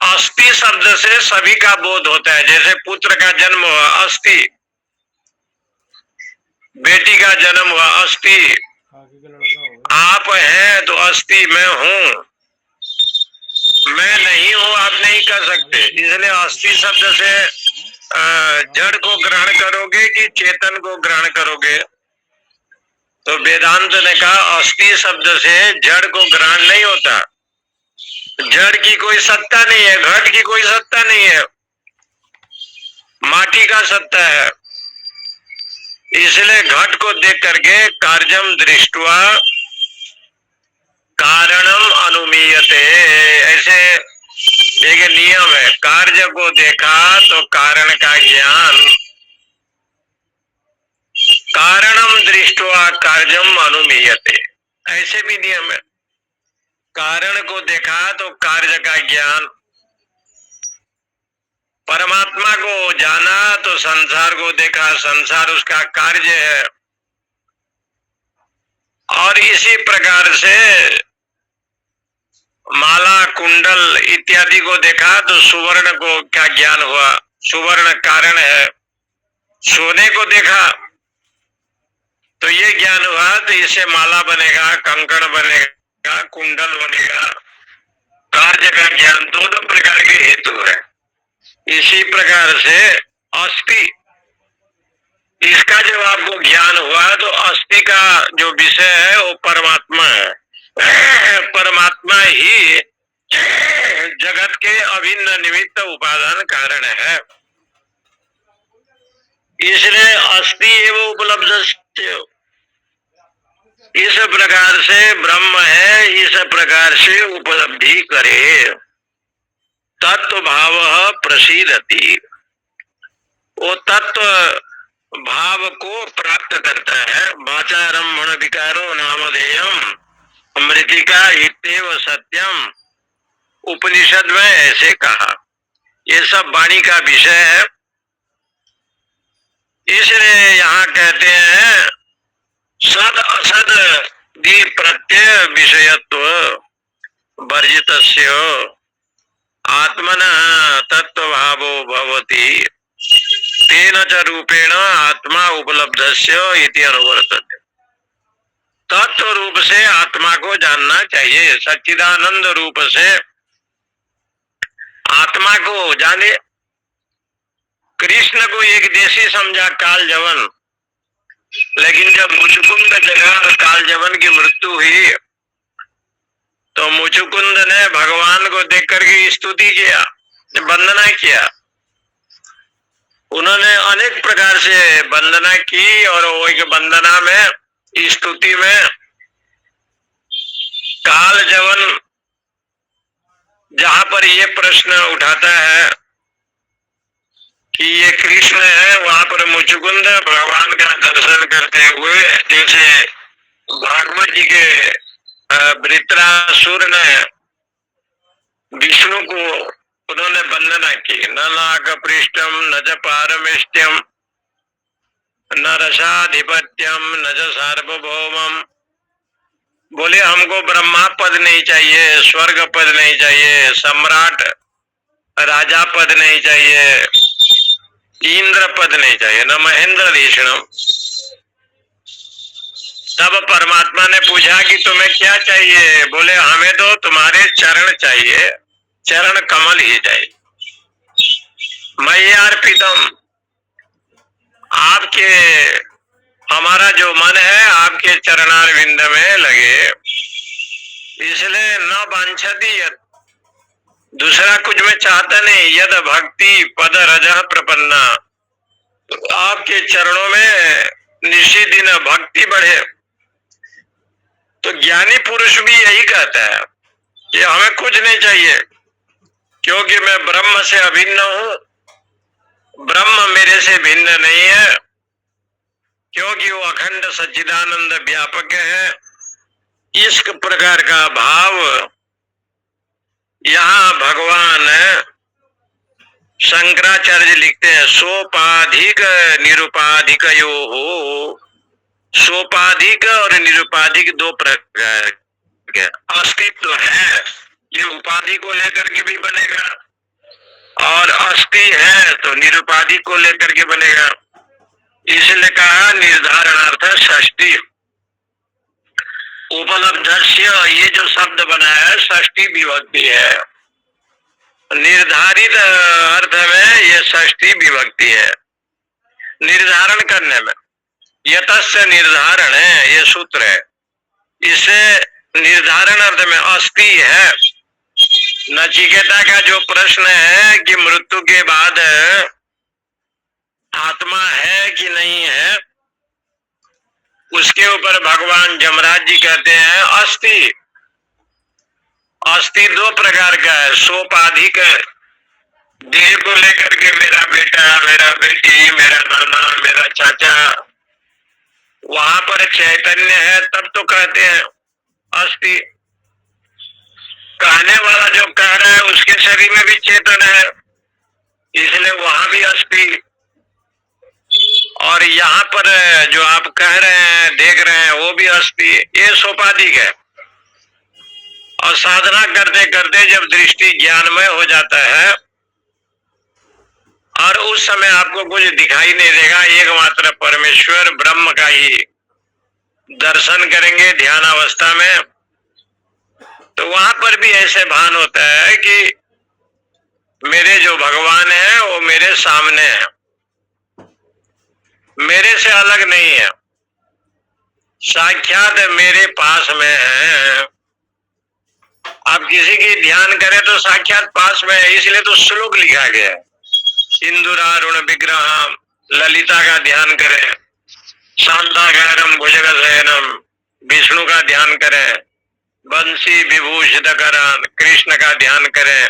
अस्थि शब्द से सभी का बोध होता है। जैसे पुत्र का जन्म हुआ, अस्थि। बेटी का जन्म हुआ, अस्थि। आप हैं तो अस्थि, मैं हूं। मैं नहीं हूं आप नहीं कर सकते। इसलिए अस्थि शब्द से जड़ को ग्रहण करोगे कि चेतन को ग्रहण करोगे? तो वेदांत ने कहा अस्थि शब्द से जड़ को ग्रहण नहीं होता। जड़ की कोई सत्ता नहीं है, घट की कोई सत्ता नहीं है, माटी का सत्ता है। इसलिए घट को देख करके कार्यम दृष्टवा कारणम अनुमीयते, ऐसे एक नियम है। कार्य को देखा तो कारण का ज्ञान, कारणम दृष्टवा कार्यम अनुमीयते, ऐसे भी नियम है। कारण को देखा तो कार्य का ज्ञान, परमात्मा को जाना तो संसार को देखा, संसार उसका कार्य है। और इसी प्रकार से माला कुंडल इत्यादि को देखा तो सुवर्ण को क्या ज्ञान हुआ? सुवर्ण कारण है। सोने को देखा तो ये ज्ञान हुआ, तो इससे माला बनेगा, कंकड़ बनेगा, कुंडल बनेगा। कार्य का ज्ञान दोनों प्रकार के हेतु है। इसी प्रकार से अस्थि, इसका जब आपको ज्ञान हुआ तो अस्थि का जो विषय है वो परमात्मा है। परमात्मा ही जगत के अभिन्न निमित्त उपादान कारण है। इसलिए अस्थि एवं उपलब्ध, इस प्रकार से ब्रह्म है, इस प्रकार से उपलब्धि करे। तत्व भाव प्रसीदति, वो तत्व भाव को प्राप्त करता है। वाचारम्भण विकारो नामधेयम अमृतिका इत्येव सत्यम, उपनिषद में ऐसे कहा। ये सब वाणी का विषय है। इसलिए यहाँ कहते हैं सद असद दि प्रत्यय विषयत्व वर्जितस्य आत्मना तत्व भावो भवति तेन च रूपेण आत्मा उपलब्धस्य इति अनुवर्तते। तत्व रूप से आत्मा को जानना चाहिए, सच्चिदानंद रूप से आत्मा को जाने। कृष्ण को एक देशी समझा कालजवन, लेकिन जब मुचुकुंद जगह कालजवन की मृत्यु हुई तो मुचुकुंद ने भगवान को देख करके स्तुति किया, वंदना किया। उन्होंने अनेक प्रकार से वंदना की और वो एक वंदना में, स्तुति में कालजवन जहां पर ये प्रश्न उठाता है कि ये कृष्ण है, वहां पर मुचुकुंद भगवान का दर्शन करते हुए, जैसे भागवत जी के वृत्रासुर ने विष्णु को उन्होंने वंदना की, न नाग पृष्ठम न च पारमेष्ट्यम न रसाधिपत्यम न च सार्वभौमम। बोले हमको ब्रह्मा पद नहीं चाहिए, स्वर्ग पद नहीं चाहिए, सम्राट राजा पद नहीं चाहिए, इंद्र पद नहीं चाहिए, न महेंद्र ऋषिणम। तब परमात्मा ने पूछा कि तुम्हें क्या चाहिए? बोले हमें तो तुम्हारे चरण चाहिए, चरण कमल ही चाहिए। मय्यार्पितम, आपके, हमारा जो मन है आपके चरणारविंद में लगे। इसलिए न वांछति यत्, दूसरा कुछ मैं चाहता नहीं। यद भक्ति पद रजः प्रपन्ना, तो आपके चरणों में निशिदिन भक्ति बढ़े। तो ज्ञानी पुरुष भी यही कहता है कि हमें कुछ नहीं चाहिए, क्योंकि मैं ब्रह्म से अभिन्न हूं, ब्रह्म मेरे से भिन्न नहीं है, क्योंकि वो अखंड सच्चिदानंद व्यापक है। इस प्रकार का भाव यहाँ भगवान शंकराचार्य लिखते हैं सोपाधिक निरुपाधिक यो हो। सोपाधिक और निरुपाधिक दो प्रकार के अस्तित्व है, ये उपाधि को लेकर के भी बनेगा, और अस्थि है तो निरुपाधिक को लेकर के बनेगा। इसलिए कहा निर्धारणार्थ षष्ठी। उपलब्धस्य ये जो शब्द बना है षष्ठी विभक्ति है, निर्धारित अर्थ में ये षष्ठी विभक्ति है। निर्धारण करने में यतस्य निर्धारण है, ये सूत्र है। इसे निर्धारण अर्थ में अस्थि है। नचिकेता का जो प्रश्न है कि मृत्यु के बाद आत्मा है कि नहीं है, उसके ऊपर भगवान जमराज जी कहते हैं अस्थि। अस्थि दो प्रकार का है, सोपाधिक देह को लेकर के मेरा बेटा, मेरा बेटी, मेरा नाना, मेरा चाचा, वहां पर चैतन्य है तब तो कहते हैं अस्थि। कहने वाला जो कह रहा है उसके शरीर में भी चेतन है, इसलिए वहां भी अस्थि। और यहाँ पर जो आप कह रहे हैं, देख रहे हैं, वो भी अस्थि। ये सोपाधिक है। और साधना करते करते जब दृष्टि ज्ञानमय हो जाता है और उस समय आपको कुछ दिखाई नहीं देगा, एकमात्र परमेश्वर ब्रह्म का ही दर्शन करेंगे ध्यान अवस्था में, तो वहां पर भी ऐसे भान होता है कि मेरे जो भगवान है वो मेरे सामने है, मेरे से अलग नहीं है, साक्षात मेरे पास में है। आप किसी की ध्यान करें तो साक्षात पास में है, इसलिए तो श्लोक लिखा गया है सिंदूरारुण विग्रहम, ललिता का ध्यान करें, शांताकारम भुजगशयनम, विष्णु का ध्यान करें, बंसी विभूषित करान, कृष्ण का ध्यान करें।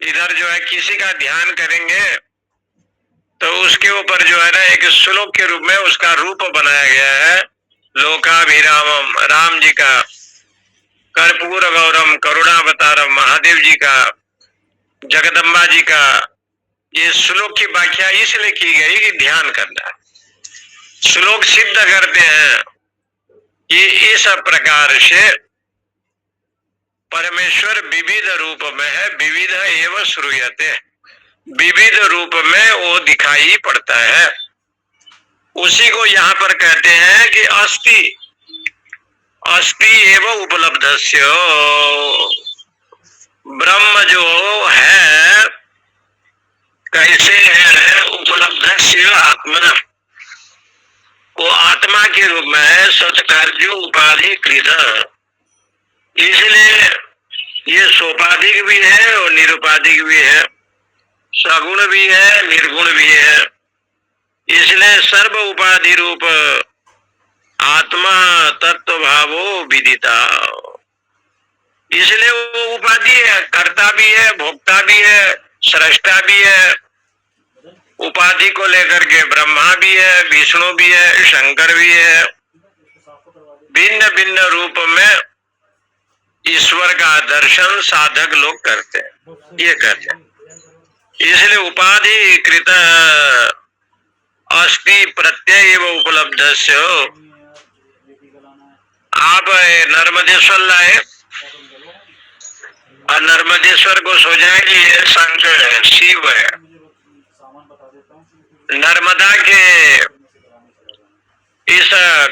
इधर जो है किसी का ध्यान करेंगे तो उसके ऊपर जो है ना एक श्लोक के रूप में उसका रूप बनाया गया है। लोकाभिरामम राम जी का, कर्पूर गौरम करुणावतारम महादेव जी का, जगदम्बा जी का। ये श्लोक की व्याख्या इसलिए की गई कि ध्यान करना है। श्लोक सिद्ध करते हैं कि इस प्रकार से परमेश्वर विविध रूप में है, विविध एवं श्रूयते, विविध रूप में वो दिखाई पड़ता है। उसी को यहाँ पर कहते हैं कि अस्ति, अस्ति एवं उपलब्धस्य। ब्रह्म जो है कैसे है, उपलब्धस्य आत्मा, वो आत्मा के रूप में है, सत्कार्य उपाधि कृत। इसलिए ये सोपाधिक भी है और निरुपाधिक भी है, सगुण भी है, निर्गुण भी है। इसलिए सर्व उपाधि रूप आत्मा तत्व भावो विदिता। इसलिए वो उपाधि है, कर्ता भी है, भोक्ता भी है, सृष्टा भी है। उपाधि को लेकर के ब्रह्मा भी है, विष्णु भी है, शंकर भी है। भिन्न भिन्न रूप में ईश्वर का दर्शन साधक लोग करते हैं, ये कहते हैं। इसलिए उपाधि कृत अस्ति प्रत्यय एवं उपलब्धस्य। आप नर्मदेश्वर लाए और नर्मदेश्वर को सोचाएंगे ये शंकर है, शिव है। नर्मदा के इस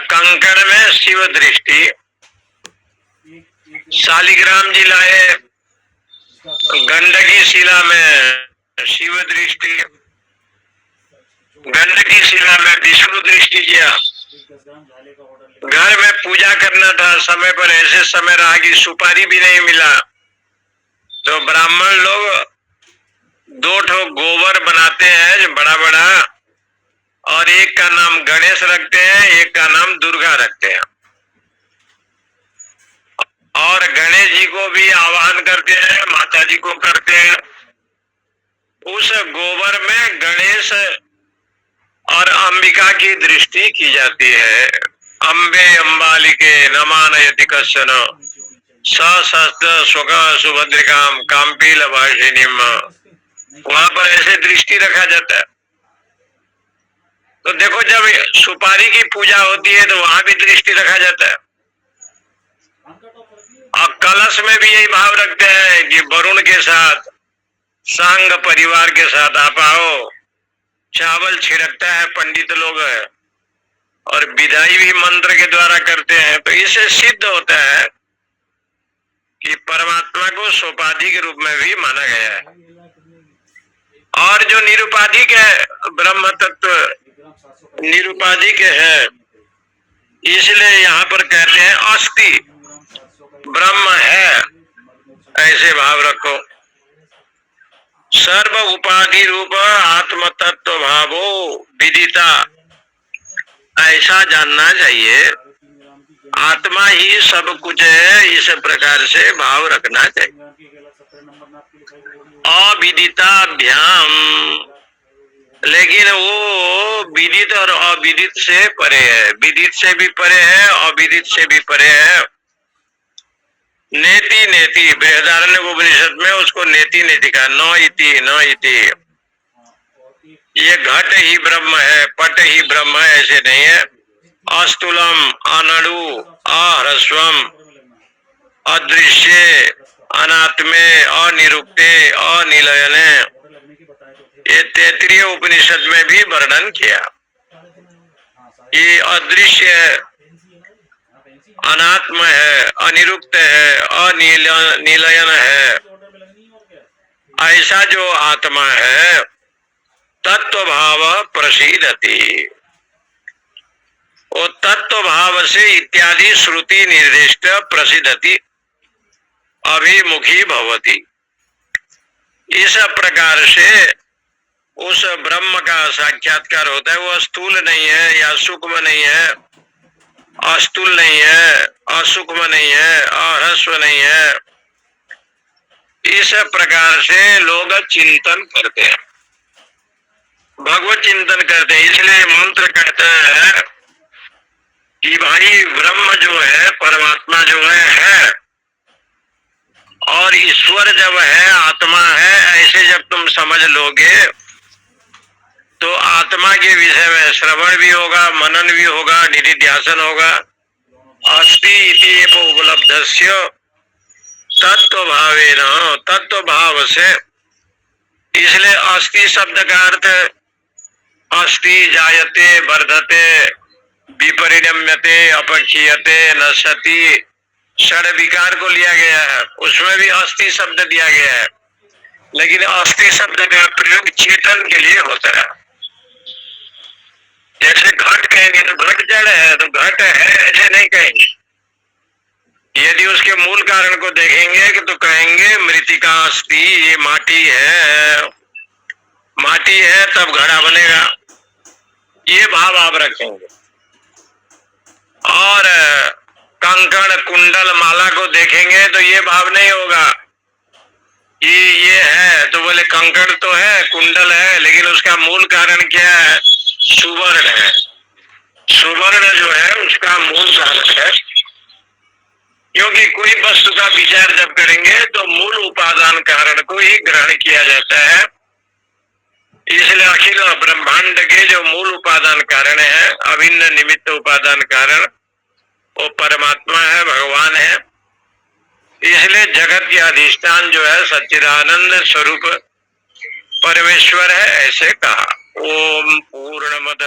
कंकण में शिव दृष्टि, शालिग्राम जी लाए गंडकी शिला में शिव दृष्टि, गंडकी शिला में विष्णु दृष्टि किया। घर में पूजा करना था, समय पर ऐसे समय रहा कि सुपारी भी नहीं मिला, तो ब्राह्मण लोग 2 ठो गोबर बनाते हैं बड़ा बड़ा, और एक का नाम गणेश रखते हैं, एक का नाम दुर्गा रखते हैं। और गणेश जी को भी आवाहन करते हैं, माता जी को करते हैं। उस गोबर में गणेश और अंबिका की दृष्टि की जाती है। अम्बे अम्बालिके नमानयति कश्चन सहस्त्र स्वका सुभद्रिकाम काम्पील भाषिणीम वहां पर ऐसे दृष्टि रखा जाता है। तो देखो, जब सुपारी की पूजा होती है तो वहां भी दृष्टि रखा जाता है। और कलश में भी यही भाव रखते हैं कि वरुण के साथ, सांग परिवार के साथ आप आओ। चावल छिड़कता है पंडित लोग, और विदाई भी मंत्र के द्वारा करते हैं। तो इससे सिद्ध होता है कि परमात्मा को सोपाधिक रूप में भी माना गया है। और जो निरुपाधिक है, ब्रह्म तत्व निरुपाधिक है, इसलिए यहाँ पर कहते हैं अस्ति, ब्रह्म है, ऐसे भाव रखो। सर्व उपाधि रूप आत्म तत्व भावो विदिता, ऐसा जानना चाहिए। आत्मा ही सब कुछ है, इस प्रकार से भाव रखना चाहिए। अविदिताभ्याम, लेकिन वो विदित और अविदित से परे है, विदित से भी परे है, अविदित से भी परे है। नेति नेति, बृहदारण्य उपनिषद में उसको नेति नेति का, न इति न इति। ये घट ही ब्रह्म है, पट ही ब्रह्म है, ऐसे नहीं है। अस्तुलम, अनड़ु, अह्रस्वम, अदृश्य, अनात्मे, अनिरुक्ते, अनिलयने, ये तैत्तिरीय उपनिषद में भी वर्णन किया। ये अदृश्य है, अनात्म है, अनिरुक्त है, अनिलयन है, ऐसा जो आत्मा है तत्व भाव प्रसीदति। वो तत्व भाव से इत्यादि श्रुति निर्दिष्ट प्रसिद्धति अभिमुखी भवति। इस प्रकार से उस ब्रह्म का साक्षात्कार होता है। वो स्थूल नहीं है या सूक्ष्म नहीं है, अस्थूल नहीं है, असूक्ष्म नहीं है, अह्रस्व नहीं है। इस प्रकार से लोग चिंतन करते हैं, भगवत चिंतन करते हैं। इसलिए मंत्र कहता है कि भाई ब्रह्म जो है, परमात्मा जो है और ईश्वर जब है, आत्मा है, ऐसे जब तुम समझ लोगे तो आत्मा के विषय में श्रवण भी होगा, मनन भी होगा, निधिध्यासन होगा। अस्ति इति उपलब्धस्य तत्व भावेन, तत्व भाव से। इसलिए अस्ति शब्द का अर्थ अस्ति जायते, वर्धते, विपरिणम्यते, अपक्षीयते, नश्यति, षड विकार को लिया गया है। उसमें भी अस्ति शब्द दिया गया है, लेकिन अस्ति शब्द का प्रयोग चेतन के लिए होता है। जैसे घट कहेंगे तो घट जड़ है, तो घट है ऐसे नहीं कहेंगे। यदि उसके मूल कारण को देखेंगे तो कहेंगे मृतिका अस्ति, ये माटी है, माटी है तब घड़ा बनेगा, ये भाव आप रखेंगे। और कंकड़, कुंडल, माला को देखेंगे तो ये भाव नहीं होगा कि ये है, तो बोले कंकड़ तो है, कुंडल है, लेकिन उसका मूल कारण क्या है? सुवर्ण है। सुवर्ण जो है उसका मूल कारण है। क्योंकि कोई वस्तु का विचार जब करेंगे तो मूल उपादान कारण को ही ग्रहण किया जाता है। इसलिए अखिल ब्रह्मांड के जो मूल उपादान कारण है, अभिन्न निमित्त उपादान कारण, वो परमात्मा है, भगवान है। इसलिए जगत के अधिष्ठान जो है सच्चिदानंद स्वरूप परमेश्वर है, ऐसे कहा। ओम पूर्णमद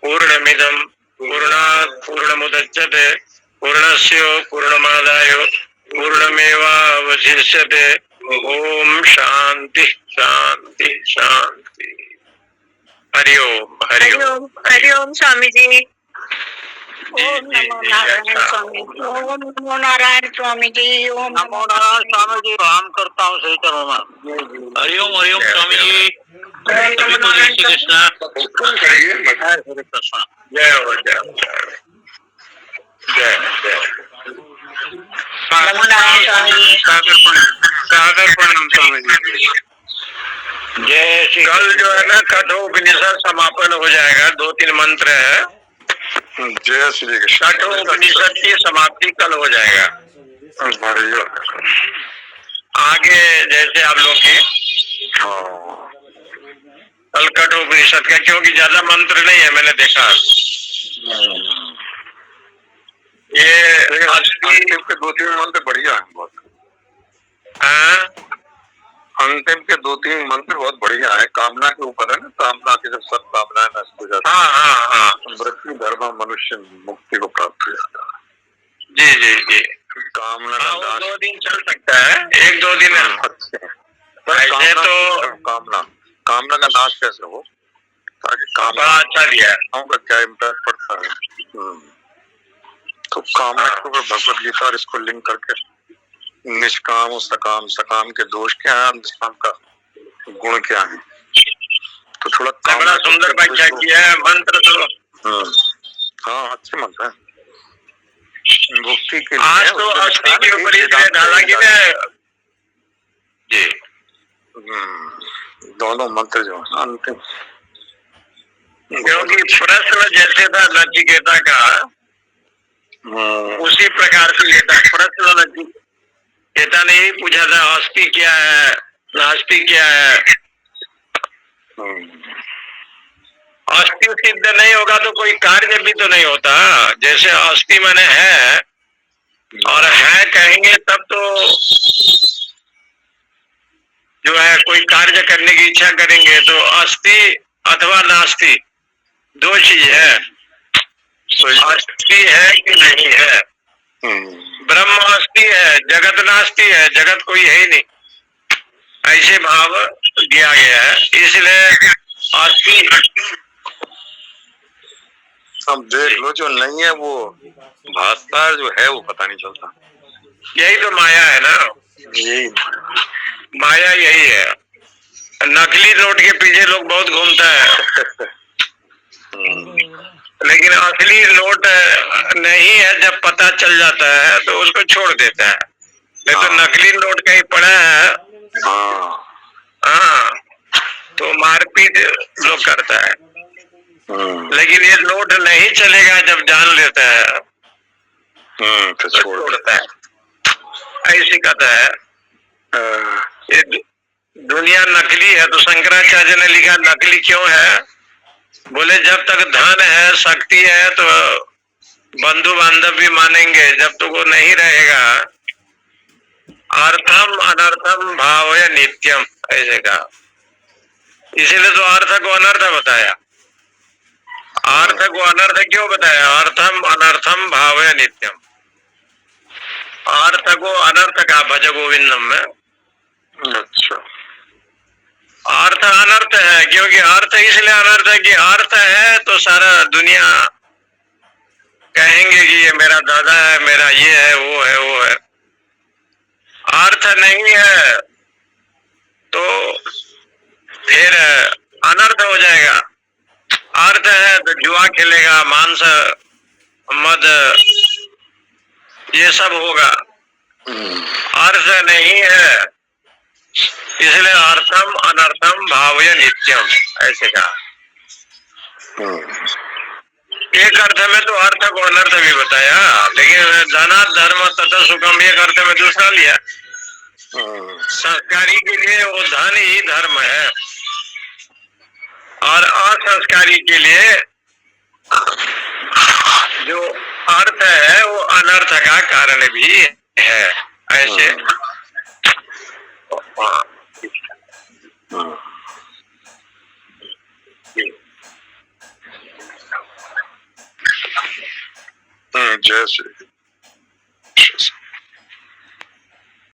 पूर्णमिदं पूर्णात् पूर्णमुदच्यते पूर्णस्य पूर्णमादाय पूर्णमेवावशिष्यते। ओम शांति शांति शांति। हरिओम हरिओम हरिओम स्वामी जी। ओम नमो नारायण स्वामी। ओम नमो नारायण स्वामी जी। ओम नमो नारायण स्वामी जी। काम करता हूँ सही करो मैं। हरिओम हरिओम स्वामी जी। नमो नारायण कृष्ण। जय हो जय जय जय। नमो नारायण स्वामी जी। सादर प्रणाम स्वामी जी। जय श्री। कल जो है ना कठोपनिषद समापन हो जाएगा, 2-3 मंत्र है। जय श्री कृष्ण। कठोपनिषद की समाप्ति कल हो जाएगा। आगे जैसे आप लोग की हाँ कलकट उपनिषद का, क्योंकि ज्यादा मंत्र नहीं है, मैंने देखा। ये अंतिम के 2-3 मंत्र बढ़िया है बहुत। हाँ, अंतिम के 2-3 मंत्र बहुत बढ़िया है। कामना के ऊपर है ना, कामना की जब सब कामनाएं नष्ट हो जाती हाँ, हाँ, हाँ, है, मृत्यु धर्म मनुष्य मुक्ति को प्राप्त हो जाता है। जी जी जी। कामना हाँ, का वो नाश। 2 दिन चल सकता है, 1-2 दिन। अच्छे ऐसे तो कामना का नाश कैसे हो, ताकि बड़ा कामना अच्छा दिया है। का क्या इम्पैक्ट पड़ता है। तो कामना के ऊपर भगवत गीता और इसको लिंक करके निष्काम और सकाम, सकाम के दोष क्या है, निष्काम का गुण क्या है, तो थोड़ा बड़ा सुंदर व्याख्या किया है मंत्र तो। हाँ अच्छे मंत्र है मुक्ति के लिए। आज तो अस्थि के ऊपर इसलिए डाला कि ना जी, दोनों मंत्र जो है अंतिम, क्योंकि प्रश्न जैसे था नचिकेता का, उसी प्रकार से लेता प्रश्न। नचिकेता ने ही पूछा था अस्थि क्या है, नास्ति क्या है। अस्थि सिद्ध नहीं होगा तो कोई कार्य भी तो नहीं होता। जैसे अस्थि माने है, और है कहेंगे तब तो जो है कोई कार्य करने की इच्छा करेंगे, तो अस्थि अथवा नास्ति 2 चीज है। अस्थि है कि नहीं है। ब्रह्म अस्थि है, जगत नास्ति है, जगत कोई है ही नहीं, ऐसे भाव दिया गया है। इसलिए अस्थि हम देख लो, जो नहीं है वो भासता है, जो है वो पता नहीं चलता। यही तो माया है ना, यही माया यही है। नकली नोट के पीछे लोग बहुत घूमता है, लेकिन असली नोट नहीं है जब पता चल जाता है तो उसको छोड़ देता है। नहीं तो नकली नोट कहीं पड़ा है, हाँ, तो मारपीट लोग करता है। लेकिन ये नोट नहीं चलेगा जब जान लेता है तो छोड़ता है। ऐसी कथा है। ये दुनिया नकली है, तो शंकराचार्य ने लिखा नकली क्यों है, बोले जब तक धन है, शक्ति है, तो बंधु बांधव भी मानेंगे, जब तक वो नहीं रहेगा अर्थम अनर्थम भाव या नित्यम, ऐसे कहा। इसीलिए तो अर्थ को अनर्थ बताया। अर्थ को अनर्थ क्यों बताया, अर्थम अनर्थम भाव या नित्यम। अर्थ को अनर्थ का भज गोविंदम में। अच्छा, अर्थ अनर्थ है, क्योंकि अर्थ इसलिए अनर्थ है कि अर्थ है तो सारा दुनिया कहेंगे कि ये मेरा दादा है, मेरा ये है, वो है, वो है। अर्थ नहीं है तो फिर अनर्थ हो जाएगा। अर्थ है तो जुआ खेलेगा, मांस मद ये सब होगा। अर्थ नहीं है, इसलिए अर्थम अनर्थम भावय नित्यम, ऐसे कहा। एक अर्थ में तो अर्थ को अनर्थ भी बताया, लेकिन धना धर्म तथा सुखम एक अर्थ में दूसरा लिया। संस्कारी के लिए वो धन ही धर्म है, और असंस्कारी के लिए जो अर्थ है वो अनर्थ का कारण भी है, ऐसे। जय श्री